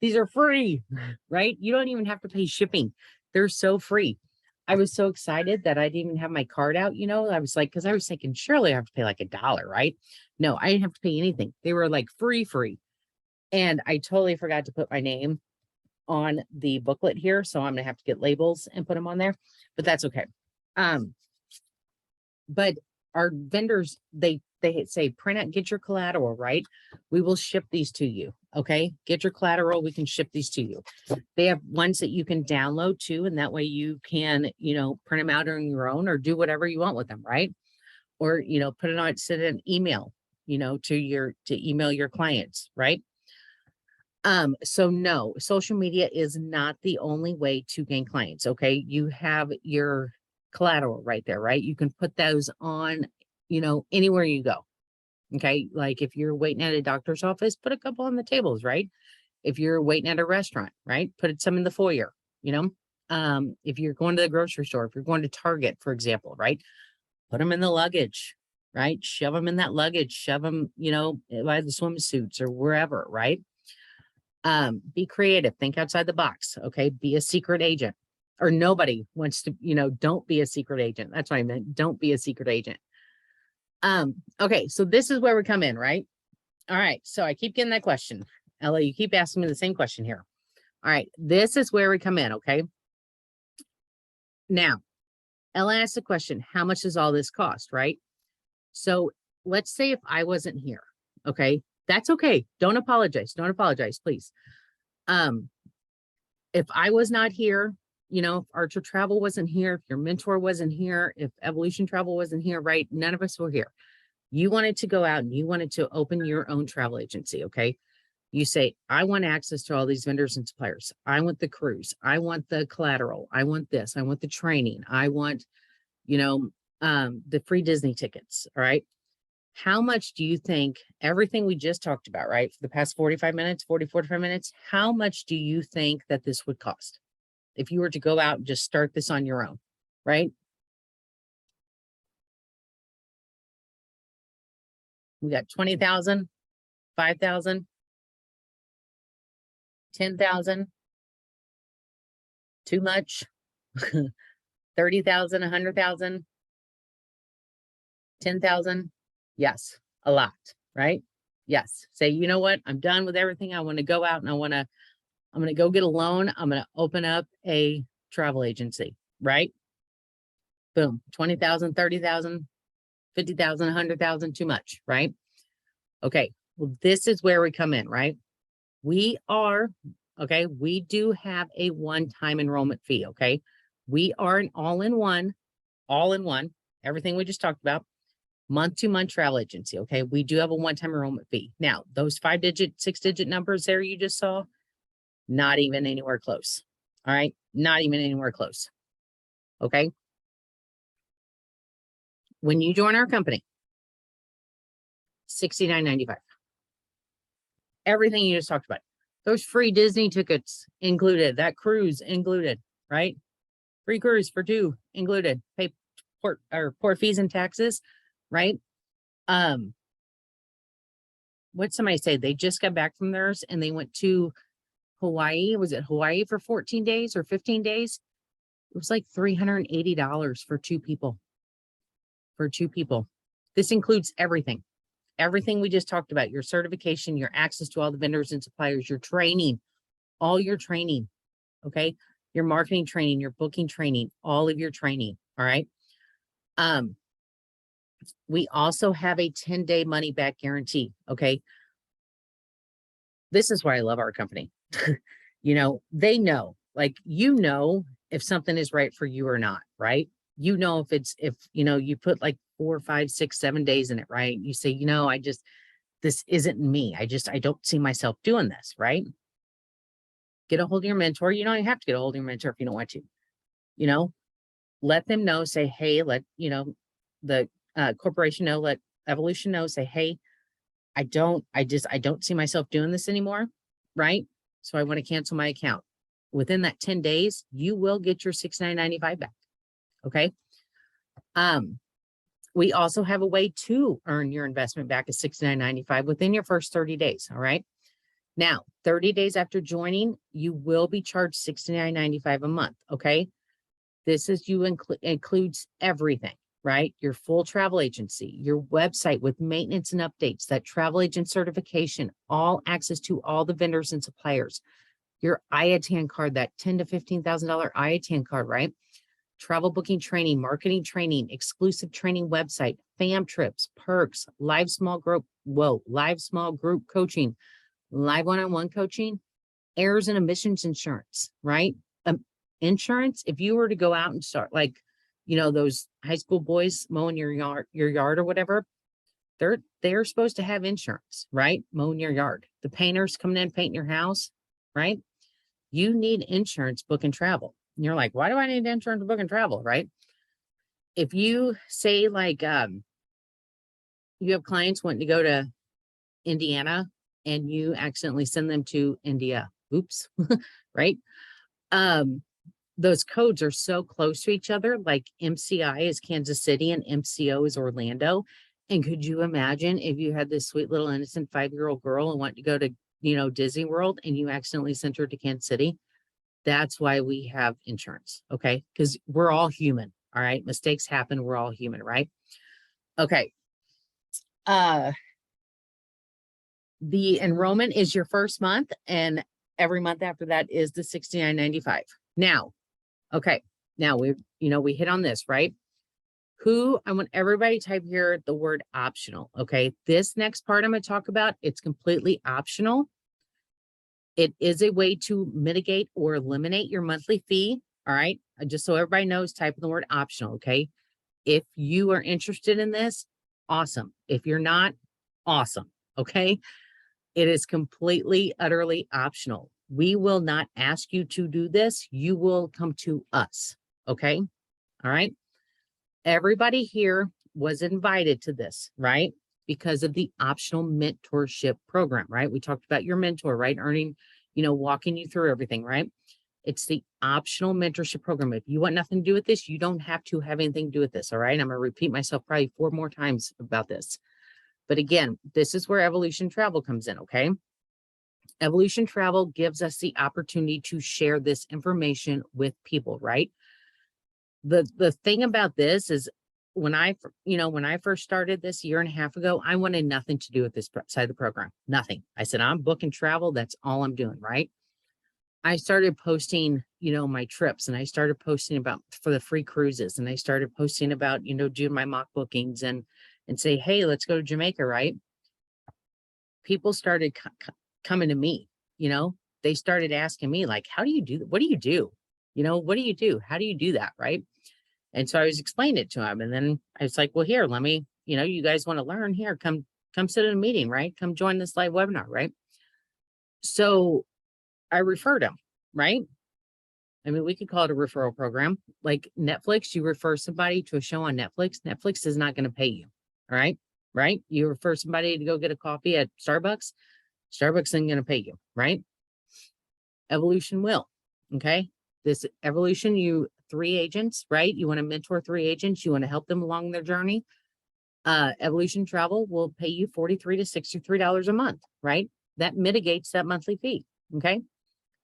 These are free, right? You don't even have to pay shipping. They're so free. I was so excited that I didn't even have my card out. You know, I was like, because I was thinking, surely I have to pay like $1, right? No, I didn't have to pay anything. They were like free. And I totally forgot to put my name on the booklet here. So I'm going to have to get labels and put them on there, but that's okay. But our vendors, they say, print out, get your collateral, right? We will ship these to you. Okay. Get your collateral. We can ship these to you. They have ones that you can download too. And that way you can, you know, print them out on your own or do whatever you want with them. Right. Or, you know, put it on, send an email, you know, to email your clients. Right. So no, social media is not the only way to gain clients. Okay. You have your collateral right there, right? You can put those on, you know, anywhere you go. Okay. Like if you're waiting at a doctor's office, put a couple on the tables, right? If you're waiting at a restaurant, right? Put some in the foyer, you know? If you're going to the grocery store, if you're going to Target, for example, right? Put them in the luggage, right? Shove them in that luggage, shove them, you know, by the swimsuits or wherever, right? Be creative, think outside the box. Okay. Be a secret agent, or nobody wants to, don't be a secret agent. That's what I meant. Don't be a secret agent. Okay. So this is where we come in, right? All right. So I keep getting that question. Ella, you keep asking me the same question here. All right. This is where we come in. Okay. Now, Ella asked the question, how much does all this cost? Right. So let's say if I wasn't here. Okay. That's okay. Don't apologize. Don't apologize, please. If I was not here, if Archer Travel wasn't here, if your mentor wasn't here, if Evolution Travel wasn't here, right? None of us were here. You wanted to go out and you wanted to open your own travel agency. Okay. You say, I want access to all these vendors and suppliers. I want the cruise. I want the collateral. I want this. I want the training. I want, the free Disney tickets. All right. How much do you think everything we just talked about, right? For the past 45 minutes, 45 minutes, how much do you think that this would cost if you were to go out and just start this on your own, right? We got 20,000, 5,000, 10,000, too much, 30,000, 100,000, 10,000. Yes, a lot, right? Yes. Say, you know what? I'm done with everything. I want to go out and I'm going to go get a loan. I'm going to open up a travel agency, right? Boom, 20,000, 30,000, 50,000, 100,000, too much, right? Okay. Well, this is where we come in, right? We do have a one-time enrollment fee. Okay. We are an all-in-one, everything we just talked about, month-to-month travel agency. Okay. We do have a one-time enrollment fee. Now, those 5-digit, 6-digit numbers there you just saw, not even anywhere close. All right. Not even anywhere close. Okay. When you join our company, $69.95. Everything you just talked about. Those free Disney tickets included, that cruise included, right? Free cruise for 2 included. Pay port fees and taxes, right? What'd somebody say? They just got back from theirs and they went to Hawaii. Was it Hawaii for 14 days or 15 days? It was like $380 for 2 people. This includes everything. Everything we just talked about, your certification, your access to all the vendors and suppliers, your training, all your training, okay? Your marketing training, your booking training, all of your training, all right? We also have a 10-day money back guarantee, okay? This is why I love our company. They know, if something is right for you or not, right? If you put like 4, 5, 6, 7 days in it, right? You say, this isn't me. I don't see myself doing this, right? Get a hold of your mentor. You don't even have to get a hold of your mentor if you don't want to, let them know, say, hey, let, the corporation know, let Evolution know, say, hey, I don't see myself doing this anymore, right? So I want to cancel my account. Within that 10 days, you will get your $69.95 back. Okay. We also have a way to earn your investment back at $69.95 within your first 30 days. All right. Now, 30 days after joining, you will be charged $69.95 a month. Okay. This includes everything, right? Your full travel agency, your website with maintenance and updates, that travel agent certification, all access to all the vendors and suppliers, your IATAN card, that $10,000 to $15,000 IATAN card, right? Travel booking training, marketing training, exclusive training website, fam trips, perks, live small group coaching, live one-on-one coaching, errors and omissions insurance, right? Insurance, if you were to go out and start those high school boys mowing your yard or whatever, they're supposed to have insurance, right? Mowing your yard. The painters coming in, painting your house, right? You need insurance, book and travel. And you're like, why do I need insurance, book and travel, right? If you say you have clients wanting to go to Indiana and you accidentally send them to India, oops, right? Those codes are so close to each other, like MCI is Kansas City and MCO is Orlando. And could you imagine if you had this sweet little innocent 5-year-old girl and wanted to go to Disney World and you accidentally sent her to Kansas City, that's why we have insurance. Okay. Because we're all human. All right. Mistakes happen. We're all human, right? Okay. The enrollment is your first month, and every month after that is the $69.95. Now, okay. Now we hit on this, right? I want everybody to type here the word optional. Okay. This next part I'm going to talk about, it's completely optional. It is a way to mitigate or eliminate your monthly fee. All right. Just so everybody knows, type in the word optional. Okay. If you are interested in this, awesome. If you're not, awesome. Okay. It is completely, utterly optional. We will not ask you to do this. You will come to us. Okay. All right. Everybody here was invited to this, right? Because of the optional mentorship program, right? We talked about your mentor, right? Earning, walking you through everything, right? It's the optional mentorship program. If you want nothing to do with this, you don't have to have anything to do with this. All right. I'm going to repeat myself probably 4 more times about this. But again, this is where Evolution Travel comes in. Okay. Evolution Travel gives us the opportunity to share this information with people, right? The thing about this is when I first started this 1.5 years ago, I wanted nothing to do with this side of the program. Nothing. I said, I'm booking travel. That's all I'm doing. Right. I started posting, my trips, and I started posting about for the free cruises, and I started posting about, doing my mock bookings and say, hey, let's go to Jamaica. Right. People started coming to me, they started asking me like, how do you do that? What do you do? What do you do? How do you do that? Right. And so I was explaining it to him. And then I was like, well, here, let me, you guys want to learn here, come sit in a meeting, right? Come join this live webinar. Right. So I referred him, right? I mean, we could call it a referral program. Like Netflix, you refer somebody to a show on Netflix. Netflix is not going to pay you. All right. Right. You refer somebody to go get a coffee at Starbucks. Starbucks isn't going to pay you. Right. Evolution will. Okay. This Evolution, 3 agents, right? You want to mentor 3 agents. You want to help them along their journey. Evolution Travel will pay you $43 to $63 a month, right? That mitigates that monthly fee. Okay.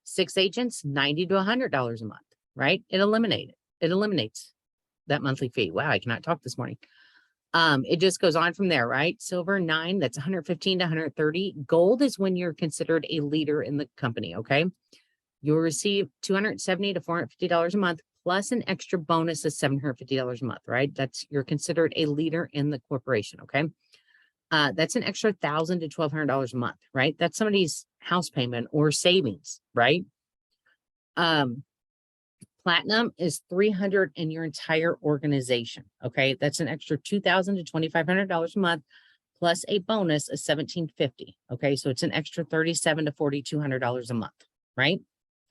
6 agents, $90 to $100 a month, right? It eliminates that monthly fee. Wow, I cannot talk this morning. It just goes on from there, right? Silver 9, that's 115 to 130. Gold is when you're considered a leader in the company. Okay. You'll receive $270 to $450 a month, plus an extra bonus of $750 a month, right? You're considered a leader in the corporation. Okay. That's an extra $1,000 to $1,200 a month, right? That's somebody's house payment or savings, right? Platinum is $300 in your entire organization. Okay. That's an extra $2,000 to $2,500 a month, plus a bonus of $1,750. Okay. So it's an extra $3,700 to $4,200 a month, right?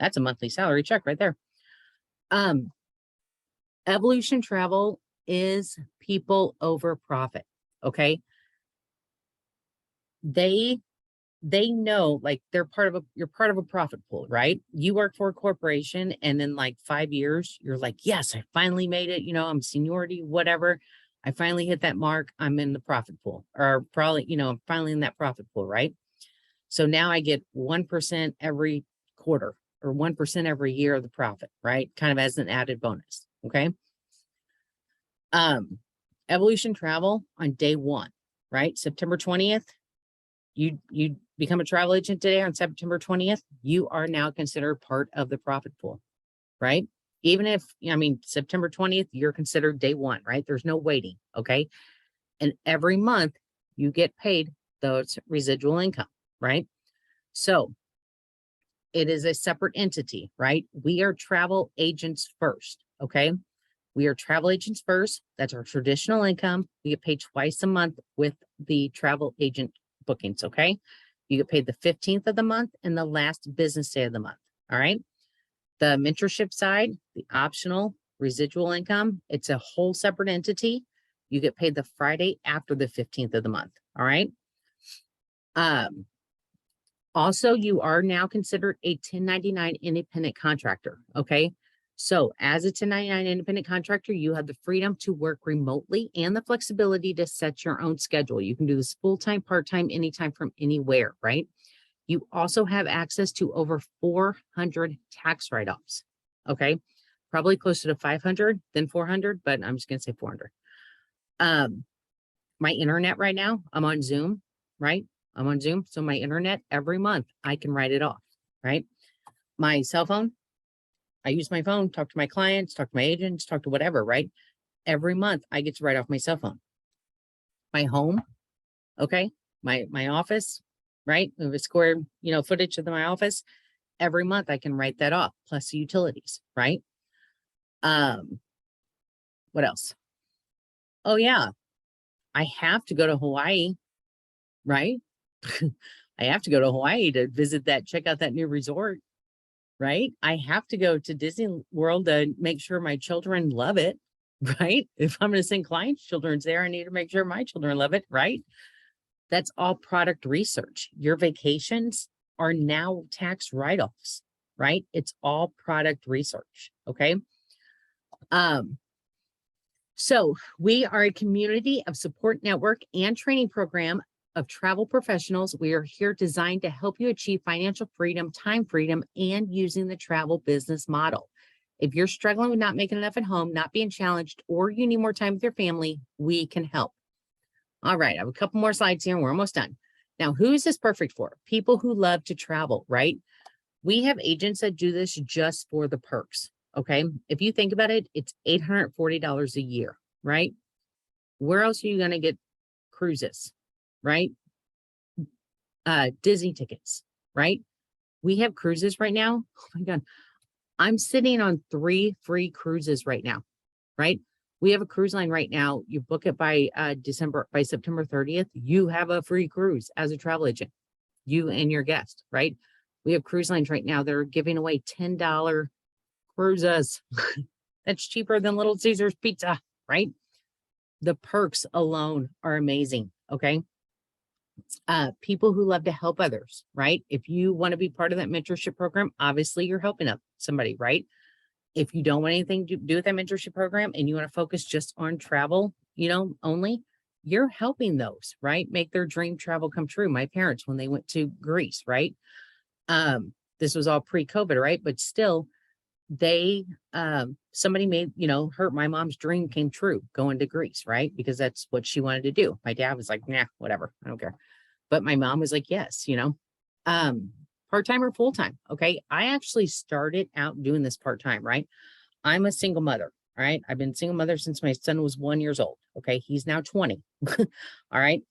That's a monthly salary check right there. Evolution Travel is people over profit. Okay. They know, like, you're part of a profit pool, right? You work for a corporation, and in like 5 years, you're like, yes, I finally made it. I'm seniority, whatever. I finally hit that mark. I'm in the profit pool, or probably, I'm finally in that profit pool, right? So now I get 1% every quarter or 1% every year of the profit, right? Kind of as an added bonus. Okay. Evolution Travel on day 1, right? September 20th, you become a travel agent today on September 20th, you are now considered part of the profit pool, right? Even if, September 20th, you're considered day 1, right? There's no waiting. Okay. And every month you get paid those residual income, right? So it is a separate entity, right? We are travel agents first. Okay. We are travel agents first. That's our traditional income. We get paid twice a month with the travel agent bookings. Okay. You get paid the 15th of the month and the last business day of the month. All right. The mentorship side, the optional residual income, it's a whole separate entity. You get paid the Friday after the 15th of the month. All right. Also, you are now considered a 1099 independent contractor. Okay. So as a 1099 independent contractor, you have the freedom to work remotely and the flexibility to set your own schedule. You can do this full-time, part-time, anytime from anywhere, right? You also have access to over 400 tax write-offs. Okay. Probably closer to 500 than 400, but I'm just going to say 400. My internet right now, I'm on Zoom, right? I'm on Zoom. So my internet every month, I can write it off, right? My cell phone, I use my phone, talk to my clients, talk to my agents, talk to whatever, right? Every month I get to write off my cell phone. My home, okay? My office, right? We have a square, footage of my office. Every month I can write that off, plus the utilities, right? What else? Oh yeah, I have to go to Hawaii, right? I have to go to Hawaii to visit that, check out that new resort, right? I have to go to Disney World to make sure my children love it, right? If I'm going to send clients' children there, I need to make sure my children love it, right? That's all product research. Your vacations are now tax write-offs, right? It's all product research, okay? So we are a community of support network and training program of travel professionals. We are here designed to help you achieve financial freedom, time freedom, and using the travel business model. If you're struggling with not making enough at home, not being challenged, or you need more time with your family, we can help. All right, I have a couple more slides here and we're almost done. Now, who is this perfect for? People who love to travel, right? We have agents that do this just for the perks, okay? If you think about it, it's $840 a year, right? Where else are you going to get cruises, right? Disney tickets, right? We have cruises right now. Oh my God. I'm sitting on 3 free cruises right now, right? We have a cruise line right now. You book it by September 30th. You have a free cruise as a travel agent, you and your guest, right? We have cruise lines right now. They're giving away $10 cruises. That's cheaper than Little Caesars pizza, right? The perks alone are amazing. Okay. People who love to help others, right? If you want to be part of that mentorship program, obviously you're helping somebody, right? If you don't want anything to do with that mentorship program and you want to focus just on travel, only, you're helping those, right? Make their dream travel come true. My parents, when they went to Greece, right? This was all pre-COVID, right? But still, somebody made, my mom's dream came true going to Greece, right? Because that's what she wanted to do. My dad was like, nah, whatever, I don't care. But my mom was like, yes, part-time or full-time. Okay. I actually started out doing this part-time, right? I'm a single mother. All right. I've been single mother since my son was 1 year old. Okay. He's now 20. All right.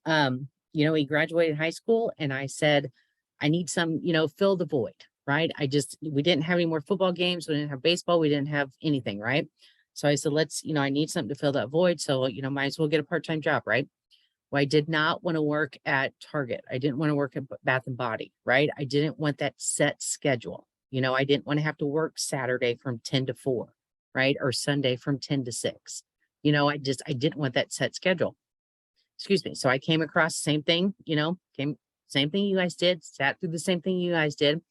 He graduated high school and I said, I need some, fill the void. Right. We didn't have any more football games. We didn't have baseball. We didn't have anything. Right. So I said, I need something to fill that void. So, might as well get a part-time job. Right. Well, I did not want to work at Target. I didn't want to work at Bath and Body, right? I didn't want that set schedule. I didn't want to have to work Saturday from 10 to 4, right? Or Sunday from 10 to 6. I didn't want that set schedule. Excuse me. So I came across the same thing, same thing you guys did, sat through the same thing you guys did.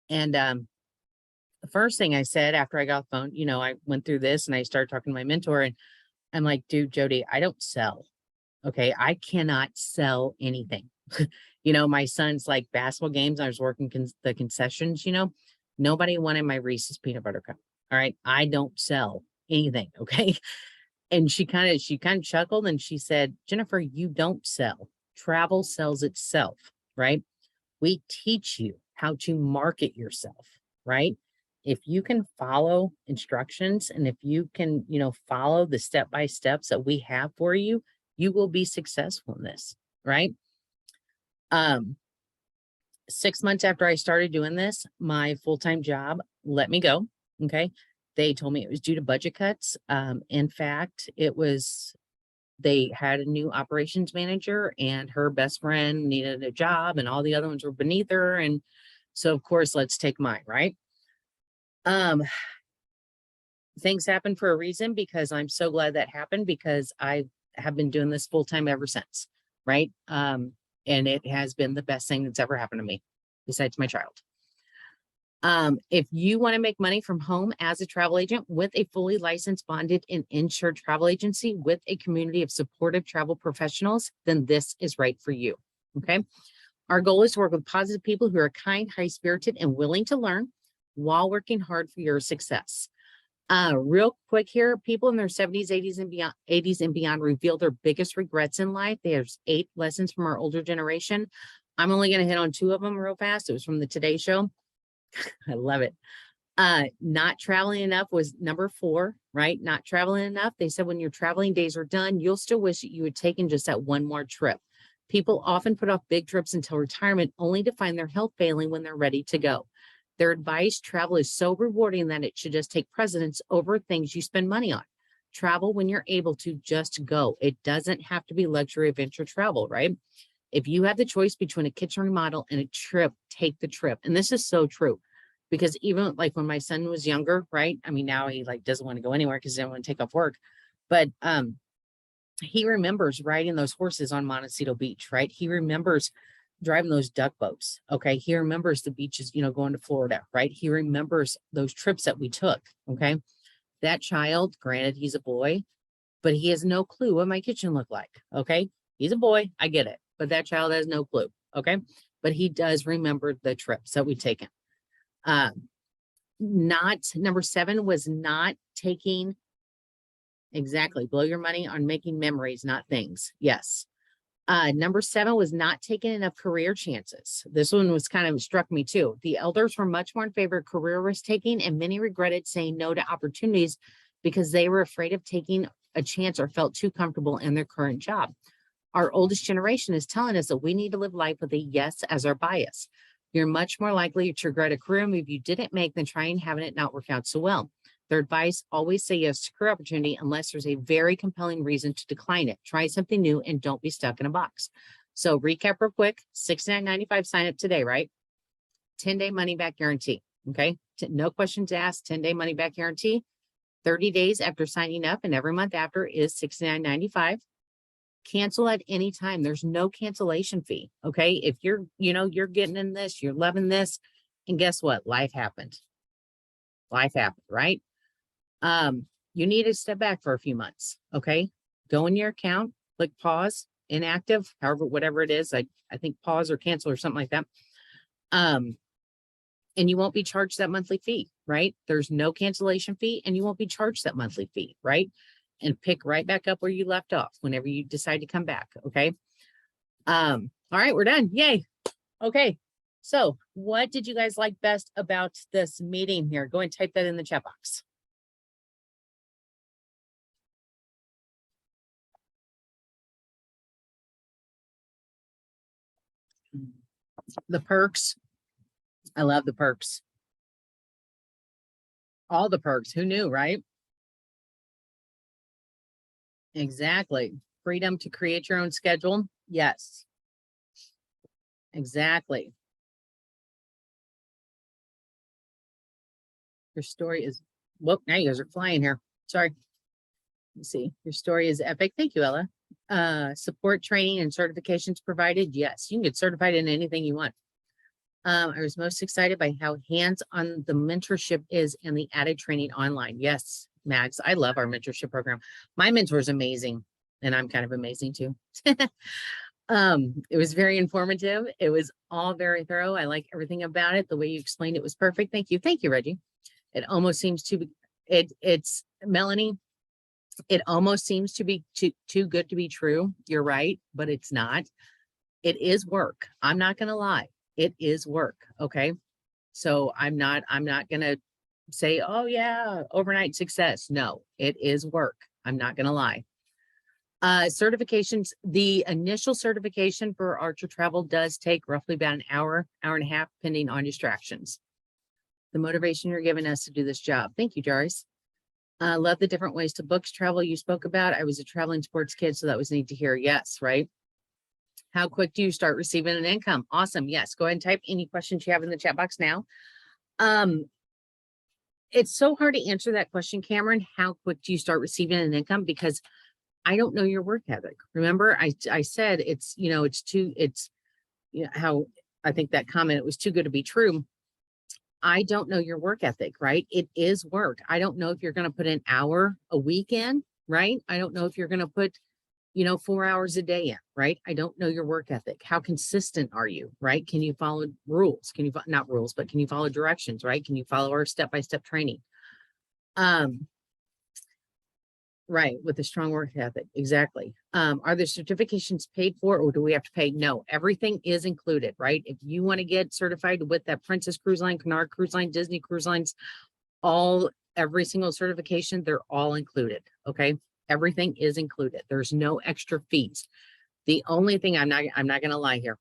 And the first thing I said after I got the phone, I went through this and I started talking to my mentor and I'm like, dude, Jody, I don't sell. Okay. I cannot sell anything. My son's like basketball games. I was working the concessions, nobody wanted my Reese's peanut butter cup. All right. I don't sell anything. Okay. And she kind of chuckled and she said, Jennifer, you don't sell. Travel sells itself, right? We teach you how to market yourself, right? If you can follow instructions and if you can, follow the step-by-steps that we have for you, you will be successful in this, right? 6 months after I started doing this, my full-time job let me go. Okay. They told me it was due to budget cuts. In fact, they had a new operations manager and her best friend needed a job and all the other ones were beneath her. And so of course, let's take mine, right? Things happen for a reason because I'm so glad that happened because I have been doing this full time ever since, right? And it has been the best thing that's ever happened to me besides my child. If you want to make money from home as a travel agent with a fully licensed, bonded, and insured travel agency with a community of supportive travel professionals, then this is right for you. Okay. Our goal is to work with positive people who are kind, high-spirited, and willing to learn while working hard for your success. Real quick here, people in their 70s, 80s and beyond reveal their biggest regrets in life. There's 8 lessons from our older generation. I'm only going to hit on 2 of them real fast. It was from the Today Show. I love it. Not traveling enough was number 4, right? Not traveling enough. They said when your traveling days are done, you'll still wish that you had taken just that one more trip. People often put off big trips until retirement only to find their health failing when they're ready to go. Their advice, travel is so rewarding that it should just take precedence over things you spend money on. Travel when you're able to, just go. It doesn't have to be luxury adventure travel, right? If you have the choice between a kitchen remodel and a trip, take the trip. And this is so true because even like when my son was younger, right? I mean, now he like doesn't want to go anywhere because he doesn't want to take off work, but he remembers riding those horses on Montecito Beach, right? He remembers driving those duck boats. Okay. He remembers the beaches, going to Florida, right? He remembers those trips that we took. Okay. That child, granted, he's a boy, but he has no clue what my kitchen looked like. Okay. He's a boy. I get it. But that child has no clue. Okay. But he does remember the trips that we've taken. Number 7 was not taking, exactly, blow your money on making memories, not things. Yes. Number 7 was not taking enough career chances. This one was kind of struck me too. The elders were much more in favor of career risk taking, and many regretted saying no to opportunities because they were afraid of taking a chance or felt too comfortable in their current job. Our oldest generation is telling us that we need to live life with a yes as our bias. You're much more likely to regret a career move you didn't make than trying having it not work out so well. Their advice, always say yes to career opportunity unless there's a very compelling reason to decline it. Try something new and don't be stuck in a box. So recap real quick, $69.95 sign up today, right? 10-day money back guarantee, okay? No questions asked, 10-day money back guarantee. 30 days after signing up and every month after is $69.95. Cancel at any time. There's no cancellation fee, okay? If you're getting in this, you're loving this, and guess what? Life happened. Life happened, right? You need to step back for a few months. Okay. Go in your account, click pause, inactive, however, whatever it is. I think pause or cancel or something like that. And you won't be charged that monthly fee, right? There's no cancellation fee and you won't be charged that monthly fee, right? And pick right back up where you left off whenever you decide to come back. Okay. All right, we're done. Yay. Okay. So what did you guys like best about this meeting here? Go and type that in the chat box. The perks. I love the perks. All the perks. Who knew, right? Exactly. Freedom to create your own schedule. Yes. Exactly. Your story is, whoop, now you guys are flying here. Sorry. Let's see. Your story is epic. Thank you, Ella. Support training and certifications provided. Yes, you can get certified in anything you want. I was most excited by how hands-on the mentorship is and the added training online. Yes, Max, I love our mentorship program. My mentor is amazing, and I'm kind of amazing too. It was very informative. It was all very thorough. I like everything about it. The way you explained it was perfect. Thank you. Thank you, Reggie. It almost seems to be, it's Melanie. It almost seems to be too good to be true. You're right, but it's not. It is work. I'm not going to lie. It is work. Okay. So I'm not going to say, oh yeah, overnight success. No, it is work. I'm not going to lie. Certifications, the initial certification for Archer Travel does take roughly about an hour and a half, depending on distractions. The motivation you're giving us to do this job. Thank you, Joris. Love the different ways to book travel you spoke about. I was a traveling sports kid, so that was neat to hear. Yes, right? How quick do you start receiving an income? Awesome. Yes, go ahead and type any questions you have in the chat box now. It's so hard to answer that question, Cameron. How quick do you start receiving an income? Because I don't know your work ethic. Remember, I said it's how I think that comment, it was too good to be true. I don't know your work ethic, right? It is work. I don't know if you're going to put an hour a week in, right? I don't know if you're going to put, 4 hours a day in, right? I don't know your work ethic. How consistent are you, right? Can you follow rules? Can you, not rules, but can you follow directions, right? Can you follow our step-by-step training? Right, with a strong work ethic, exactly. Are the certifications paid for, or do we have to pay? No, everything is included, right? If you want to get certified with that Princess Cruise Line, Cunard Cruise Line, Disney Cruise Lines, every single certification, they're all included, okay? Everything is included. There's no extra fees. The only thing, I'm not going to lie here.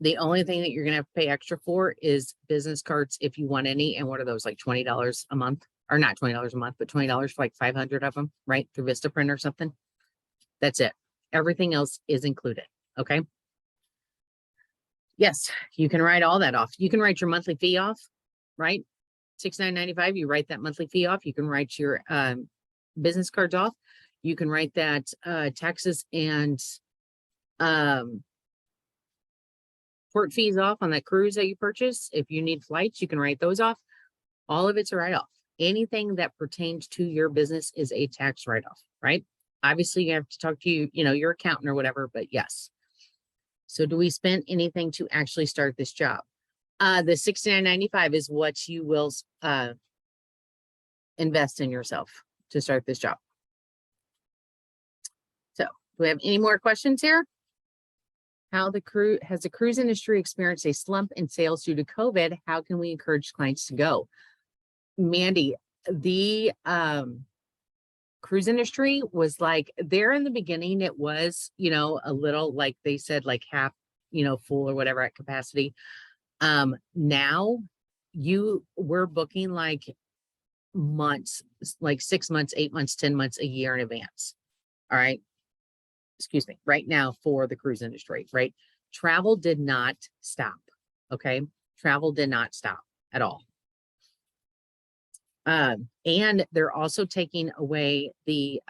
The only thing that you're going to have to pay extra for is business cards if you want any. And what are those, like $20 a month? Or not $20 a month, but $20 for like 500 of them, right? Through Vistaprint or something. That's it. Everything else is included. Okay. Yes, you can write all that off. You can write your monthly fee off, right? $69.95. You write that monthly fee off. You can write your business cards off. You can write that taxes and port fees off on that cruise that you purchase. If you need flights, you can write those off. All of it's a write-off. Anything that pertains to your business is a tax write-off, right? Obviously, you have to talk to your accountant or whatever, but yes. So do we spend anything to actually start this job? The $69.95 is what you will invest in yourself to start this job. So do we have any more questions here? Has the cruise industry experienced a slump in sales due to COVID? How can we encourage clients to go? Mandy, the cruise industry was like there in the beginning. It was, a little, like they said, like half, full or whatever at capacity. Now we're booking like months, like 6 months, 8 months, 10 months, a year in advance. All right. Excuse me, right now for the cruise industry, right? Travel did not stop. Okay. Travel did not stop at all. And they're also taking away the,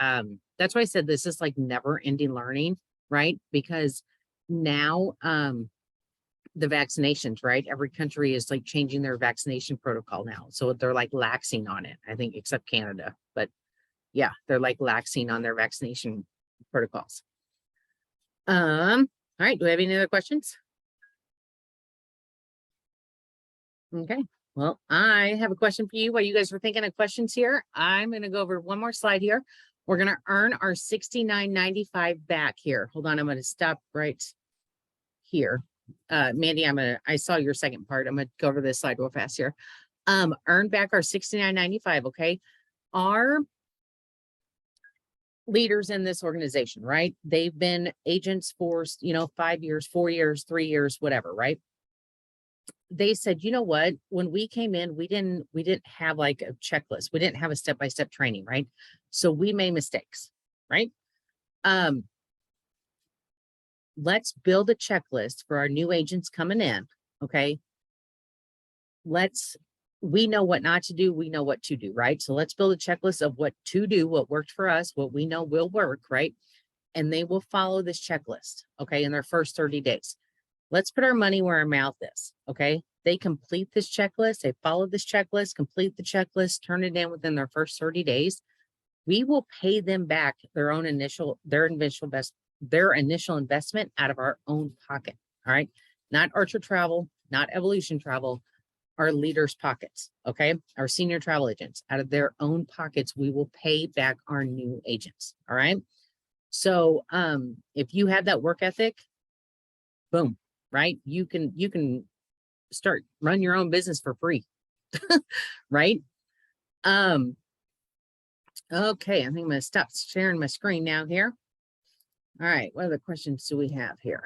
that's why I said this is like never ending learning, right? Because now, the vaccinations, right? Every country is like changing their vaccination protocol now. So they're like laxing on it, I think, except Canada, but yeah, they're like laxing on their vaccination protocols. All right. Do we have any other questions? Okay. Well, I have a question for you while you guys were thinking of questions here. I'm going to go over one more slide here. We're going to earn our $69.95 back here. Hold on. I'm going to stop right here. Mandy, I saw your second part. I'm going to go over this slide real fast here. Earn back our $69.95. Okay. Our leaders in this organization, right? They've been agents for, 5 years, 4 years, 3 years, whatever, right? They said, you know what, when we came in, we didn't have like a checklist. We didn't have a step-by-step training, right? So we made mistakes, right? Let's build a checklist for our new agents coming in. Okay. We know what not to do. We know what to do, right? So let's build a checklist of what to do, what worked for us, what we know will work, right? And they will follow this checklist, okay, in their first 30 days. Let's put our money where our mouth is, okay? They complete this checklist, they follow this checklist, complete the checklist, turn it in within their first 30 days. We will pay them back their initial investment out of our own pocket, all right? Not Archer Travel, not Evolution Travel, our leaders' pockets, okay? Our senior travel agents, out of their own pockets, we will pay back our new agents, all right? So if you have that work ethic, boom, right? You can run your own business for free, right? Okay, I think I'm gonna stop sharing my screen now here. All right, what other questions do we have here?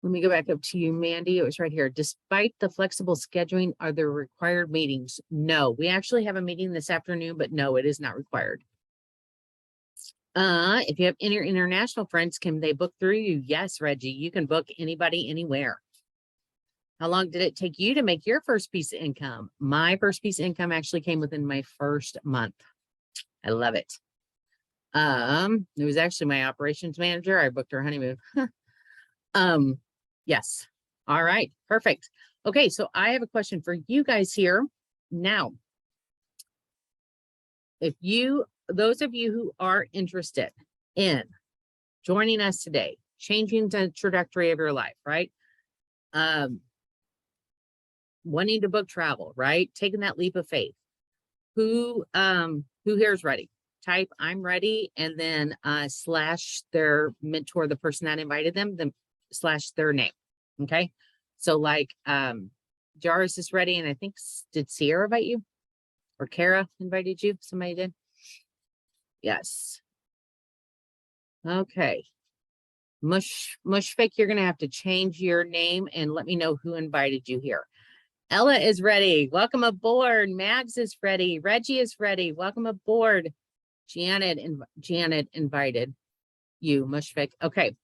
Let me go back up to you, Mandy. It was right here. Despite the flexible scheduling, are there required meetings? No, we actually have a meeting this afternoon, but no, it is not required. If you have any international friends, can they book through you? Yes, Reggie, you can book anybody, anywhere. How long did it take you to make your first piece of income? My first piece of income actually came within my first month. I love it. It was actually my operations manager. I booked her honeymoon. Yes. All right. Perfect. Okay. So I have a question for you guys here. Now, if you those of you who are interested in joining us today, changing the trajectory of your life, right? Wanting to book travel, right? Taking that leap of faith. Who here is ready? Type I'm ready, and then slash their mentor, the person that invited them, then slash their name. Okay. So like Jairus is ready, and I think did Sierra invite you? Or Kara invited you? Somebody did? Yes. Okay. Mushfik, you're gonna have to change your name and let me know who invited you here. Ella is ready. Welcome aboard. Mags is ready. Reggie is ready. Welcome aboard. Janet invited you, Mushfik. Okay.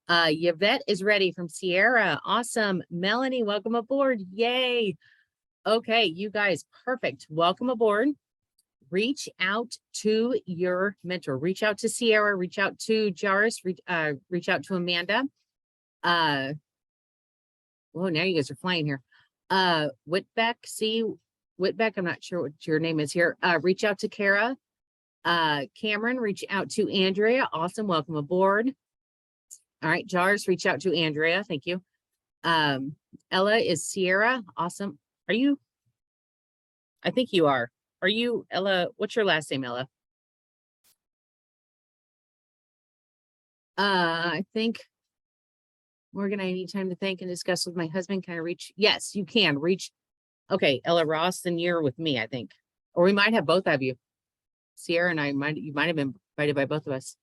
Yvette is ready from Sierra. Awesome. Melanie, welcome aboard. Yay. Okay, you guys, perfect. Welcome aboard. Reach out to your mentor. Reach out to Sierra. Reach out to Jairus. Reach out to Amanda. Well, now you guys are flying here. Whitbeck, Whitbeck, I'm not sure what your name is here. Reach out to Kara. Cameron, reach out to Andrea. Awesome. Welcome aboard. All right, Jars, reach out to Andrea. Thank you. Ella is Sierra. Awesome. Are you? I think you are. Are you, Ella? What's your last name, Ella? I think Morgan, I need time to think and discuss with my husband. Can I reach? Yes, you can reach. Okay, Ella Ross, then you're with me, I think. Or we might have both of you. Sierra and you might have been invited by both of us.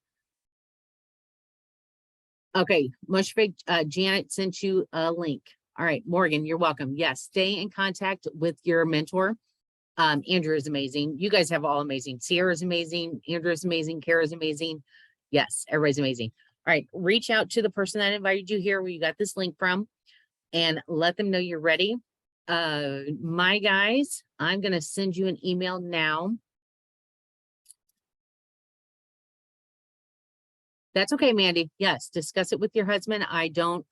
Okay, Mushfik, Janet sent you a link. All right, Morgan, you're welcome. Yes, stay in contact with your mentor. Andrew is amazing. You guys have all amazing. Sierra is amazing. Andrew is amazing. Kara is amazing. Yes, everybody's amazing. All right, reach out to the person that invited you here where you got this link from and let them know you're ready. My guys, I'm going to send you an email now. That's okay, Mandy. Yes, discuss it with your husband. I don't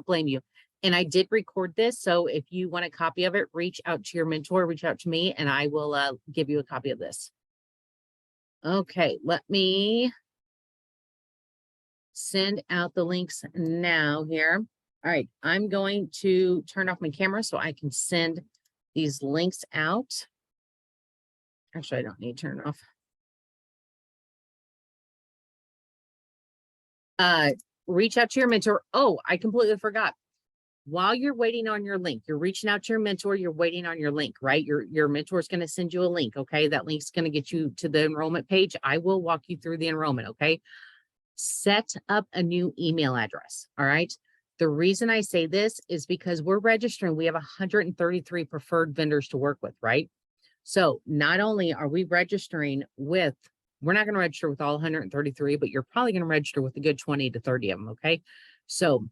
blame you. And I did record this. So if you want a copy of it, reach out to your mentor, reach out to me, and I will give you a copy of this. Okay, let me send out the links now here. All right, I'm going to turn off my camera so I can send these links out. Actually, I don't need to turn it off. Reach out to your mentor. Oh, I completely forgot. While you're waiting on your link, you're reaching out to your mentor, you're waiting on your link, right? Your mentor is going to send you a link, okay? That link's going to get you to the enrollment page. I will walk you through the enrollment, okay? Set up a new email address, all right? The reason I say this is because we're registering. We have 133 preferred vendors to work with, right? So not only are we registering with, we're not going to register with all 133, but you're probably going to register with a good 20 to 30 of them, okay? So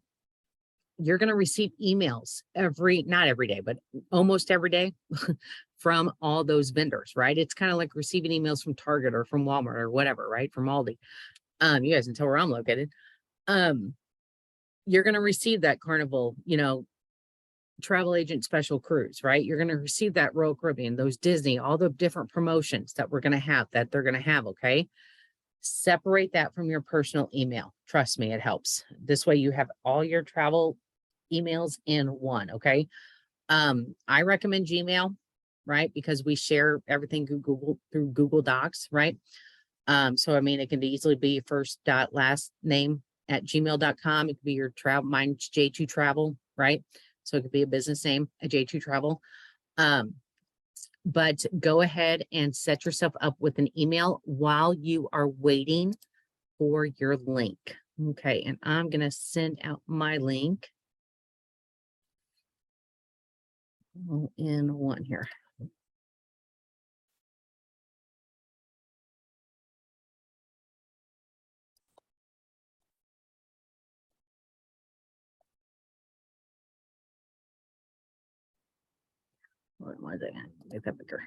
you're going to receive emails not every day, but almost every day from all those vendors, right? It's kind of like receiving emails from Target or from Walmart or whatever, right? From Aldi. You guys can tell where I'm located. You're going to receive that Carnival, travel agent special cruise, right? You're going to receive that Royal Caribbean, those Disney, all the different promotions that they're going to have. Okay. Separate that from your personal email. Trust me, it helps. This way you have all your travel emails in one. Okay. I recommend Gmail, right? Because we share everything through Google Docs, right? So I mean, it can easily be first dot last name at gmail.com. It could be your travel, mine's J2 Travel, right? So it could be a business name at J2 Travel. But go ahead and set yourself up with an email while you are waiting for your link. Okay, and I'm going to send out my link all in one here. What was it? Make that bigger.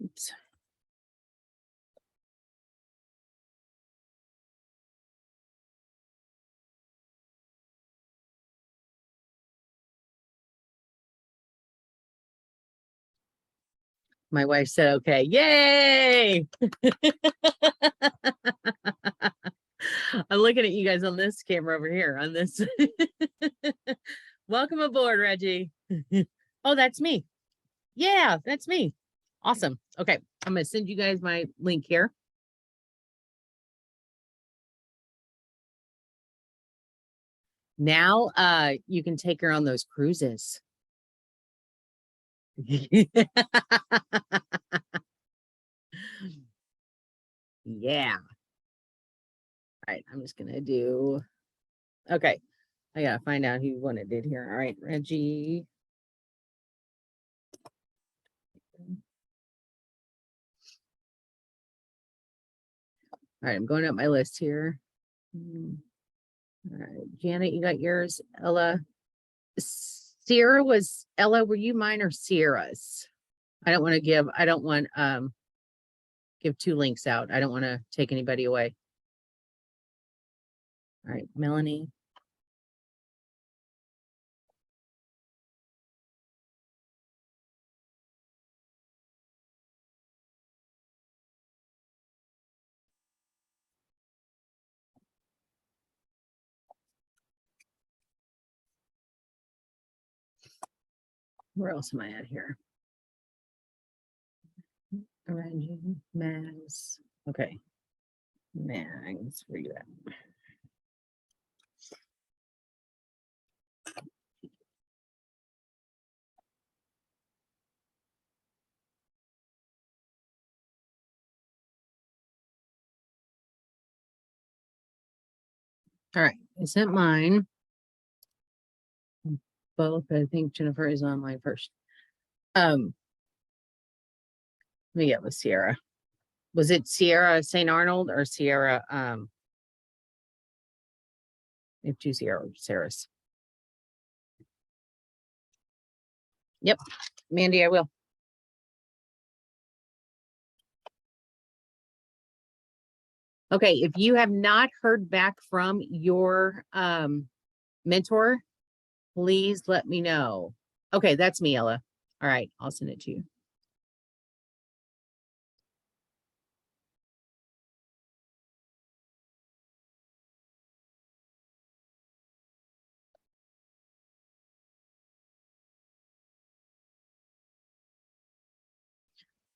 Oops. My wife said, okay, yay. I'm looking at you guys on this camera over here on this. Welcome aboard, Reggie. Oh, that's me. Yeah, that's me. Awesome. Okay. I'm going to send you guys my link here. Now, you can take her on those cruises. Yeah. All right. I'm just going to do, okay. I got to find out who wanted it here. All right, Reggie. All right, I'm going up my list here. All right, Janet, you got yours. Ella. Sierra was, Ella, were you mine or Sierra's? I don't want to give two links out. I don't want to take anybody away. All right, Melanie. Where else am I at here? Arranging Mags. Okay. Mags, where you at? All right, I sent mine. Both. I think Jennifer is online first. Let me get with Sierra. Was it Sierra St. Arnold or Sierra? We have two Sarahs. Yep, Mandy, I will. Okay, if you have not heard back from your mentor, please let me know. Okay, that's me, Ella. All right, I'll send it to you.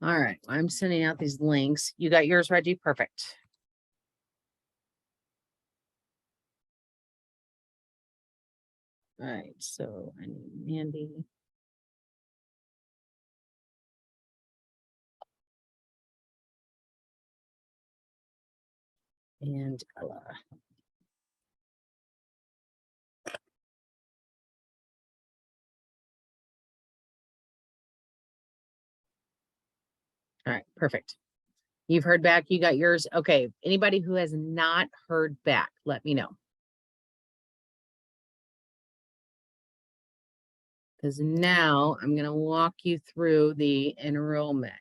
All right, I'm sending out these links. You got yours, Reggie? Perfect. All right, so I need Mandy. And Ella. All right, perfect. You've heard back, you got yours. Okay, anybody who has not heard back, let me know. Because now I'm going to walk you through the enrollment.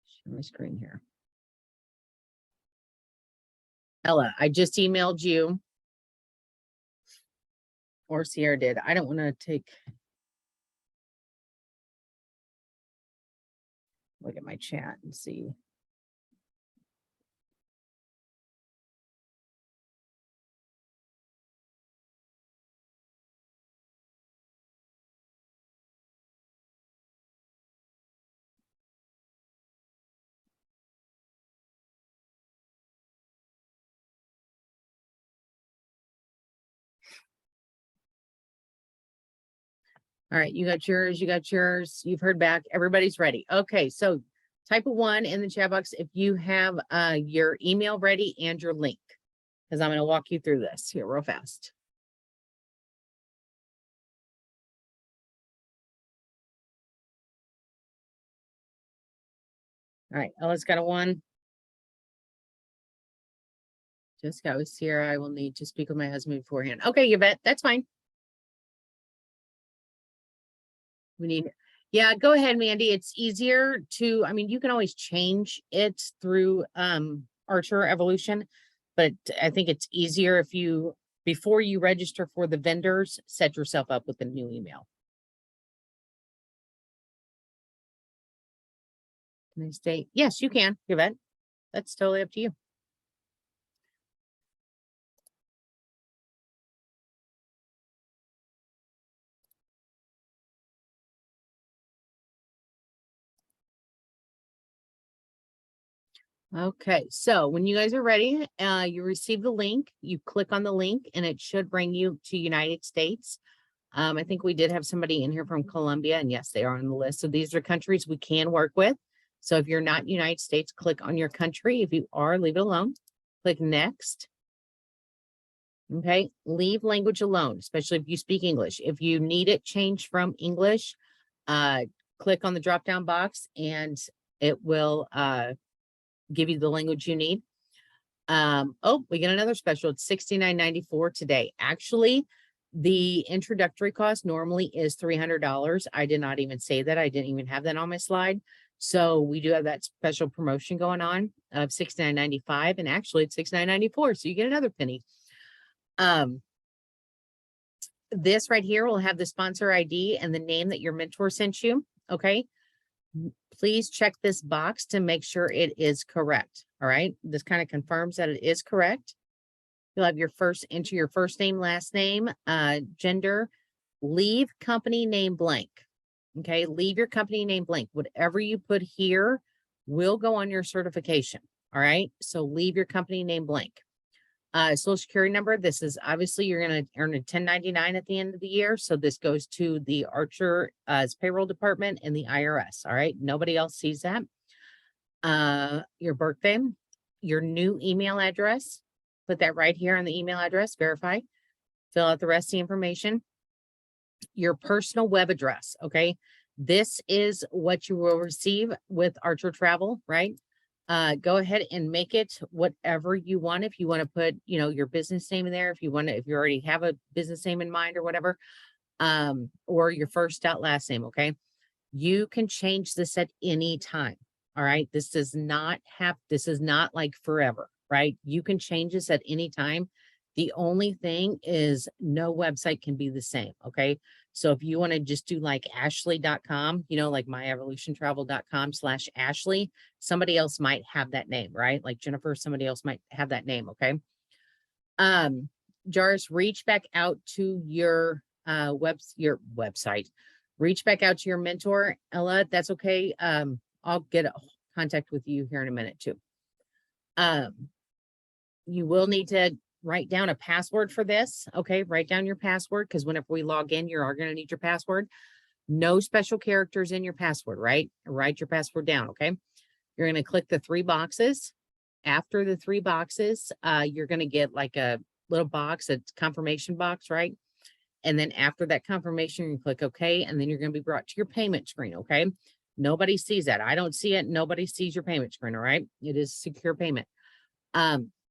Share my screen here. Ella, I just emailed you. Or Sierra did. I don't want to take. Look at my chat and see. All right, you got yours, you got yours. You've heard back. Everybody's ready. Okay, so type a 1 in the chat box if you have your email ready and your link, because I'm going to walk you through this here real fast. All right, Ella's got a 1. Just got with Sierra. I will need to speak with my husband beforehand. Okay, Yvette, that's fine. We need, yeah, go ahead, Mandy. It's easier to, I mean, you can always change it through Archer Evolution, but I think it's easier if you, before you register for the vendors, set yourself up with a new email. Can I stay? Yes, you can, Yvette. That's totally up to you. Okay, so when you guys are ready, you receive the link, you click on the link and it should bring you to United States. I think we did have somebody in here from Colombia, and yes, they are on the list. So these are countries we can work with. So if you're not United States, click on your country. If you are, leave it alone. Click next. Okay, leave language alone, especially if you speak English. If you need it changed from English, click on the drop-down box and it will give you the language you need. Oh, we get another special. It's $69.94 today. Actually, the introductory cost normally is $300. I did not even say that. I didn't even have that on my slide. So we do have that special promotion going on of $69.95, and actually it's $69.94. So you get another penny. This right here will have the sponsor ID and the name that your mentor sent you. Okay. Please check this box to make sure it is correct. All right. This kind of confirms that it is correct. You'll have your enter your first name, last name, gender, leave company name blank. Okay. Leave your company name blank. Whatever you put here will go on your certification. All right. So leave your company name blank. Social security number. This is obviously you're going to earn a 1099 at the end of the year. So this goes to the Archer's payroll department and the IRS. All right. Nobody else sees that. Your birthday, your new email address, put that right here on the email address, verify, fill out the rest of the information, your personal web address. Okay. This is what you will receive with Archer Travel, right? Go ahead and make it whatever you want. If you want to put, your business name in there, if you already have a business name in mind or whatever, or your first dot last name. Okay. You can change this at any time. All right. This is not like forever, right? You can change this at any time. The only thing is no website can be the same. Okay. So if you want to just do like Ashley.com, like myevolutiontravel.com/Ashley, somebody else might have that name, right? Like Jennifer, somebody else might have that name. Okay. Jairus, reach back out to your website. Reach back out to your mentor, Ella. That's okay. I'll get contact with you here in a minute too. You will need to write down a password for this. Okay, write down your password because whenever we log in, you are going to need your password. No special characters in your password, right? Write your password down. Okay. You're going to click the 3 boxes. After the 3 boxes, you're going to get like a little box, a confirmation box, right? And then after that confirmation, you click OK, and then you're going to be brought to your payment screen. Okay. Nobody sees that. I don't see it. Nobody sees your payment screen. All right. It is secure payment.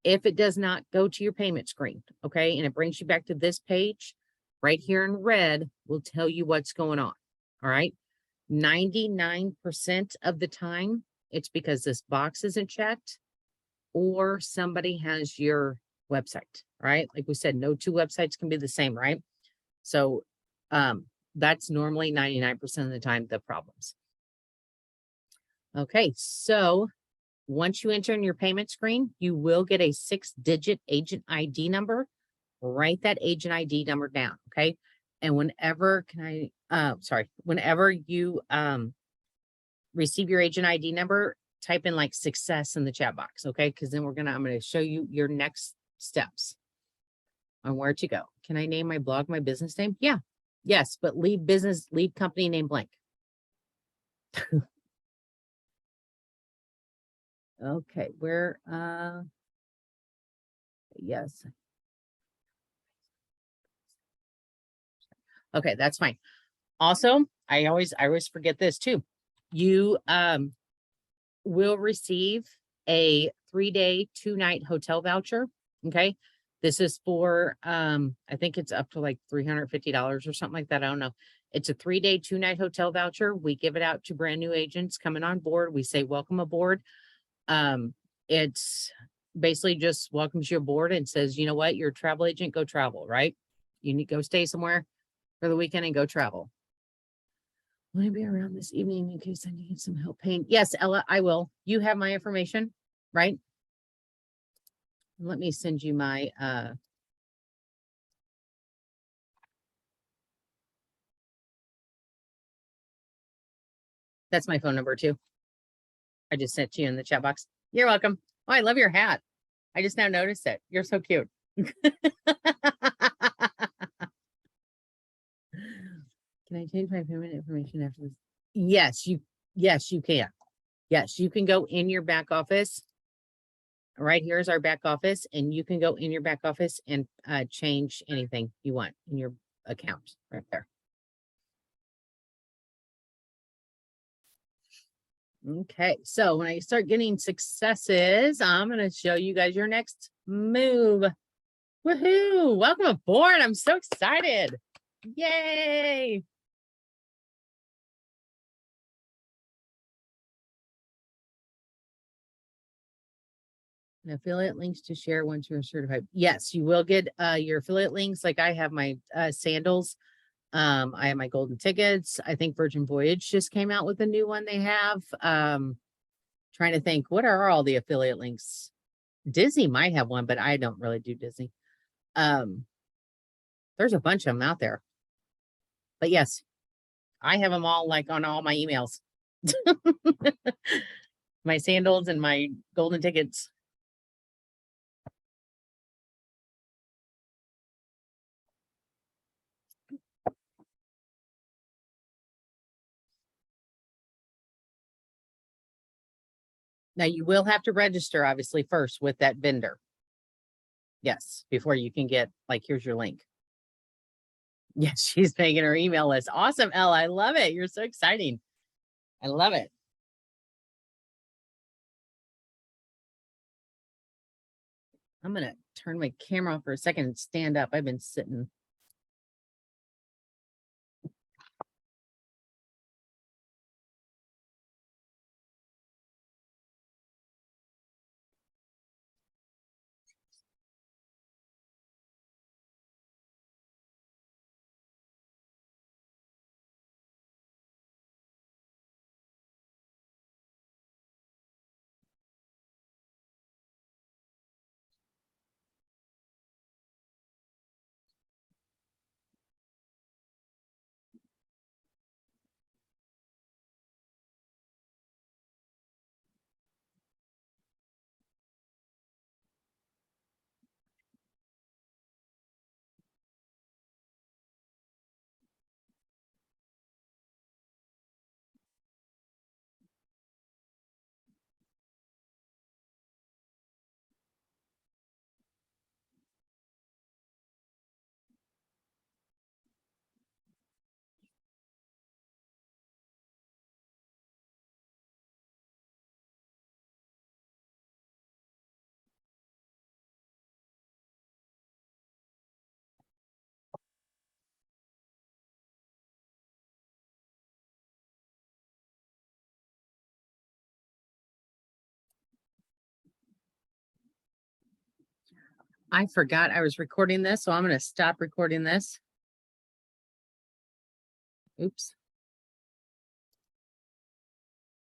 If it does not go to your payment screen, okay, and it brings you back to this page, right here in red will tell you what's going on. All right. 99% of the time, it's because this box isn't checked or somebody has your website, right? Like we said, no 2 websites can be the same, right? So that's normally 99% of the time the problems. Okay, so once you enter in your payment screen, you will get a 6-digit agent ID number. Write that agent ID number down, okay? And whenever whenever you receive your agent ID number, type in like success in the chat box, okay? Because then I'm going to show you your next steps on where to go. Can I name my blog my business name? Yeah. Yes, but leave company name blank. Okay, yes. Okay, that's fine. Also, I always forget this too. You will receive a 3-day, 2-night hotel voucher. Okay. This is for I think it's up to like $350 or something like that. I don't know. It's a 3-day, 2-night hotel voucher. We give it out to brand new agents coming on board. We say welcome aboard. It's basically just welcomes you aboard and says, you know what, you're a travel agent, go travel, right? You need to go stay somewhere for the weekend and go travel. Will I be around this evening in case I need some help paying? Yes, Ella, I will. You have my information, right? Let me send you my that's my phone number too. I just sent you in the chat box. You're welcome. Oh, I love your hat. I just now noticed it. You're so cute. Can I change my payment information after this? Yes, you can. Yes, you can go in your back office. Right here is our back office, and you can go in your back office and change anything you want in your account right there. Okay, so when I start getting successes, I'm going to show you guys your next move. Woohoo! Welcome aboard. I'm so excited. Yay! And affiliate links to share once you're certified. Yes, you will get your affiliate links. Like I have my sandals. I have my golden tickets. I think Virgin Voyage just came out with a new one they have. Trying to think, what are all the affiliate links? Disney might have one, but I don't really do Disney. There's a bunch of them out there. But yes, I have them all like on all my emails. My sandals and my golden tickets. Now you will have to register obviously first with that vendor. Yes, before you can get like, here's your link. Yes, she's making her email list. Awesome, Ella. I love it. You're so exciting. I love it. I'm going to turn my camera off for a second and stand up. I've been sitting. I forgot I was recording this, so I'm going to stop recording this. Oops.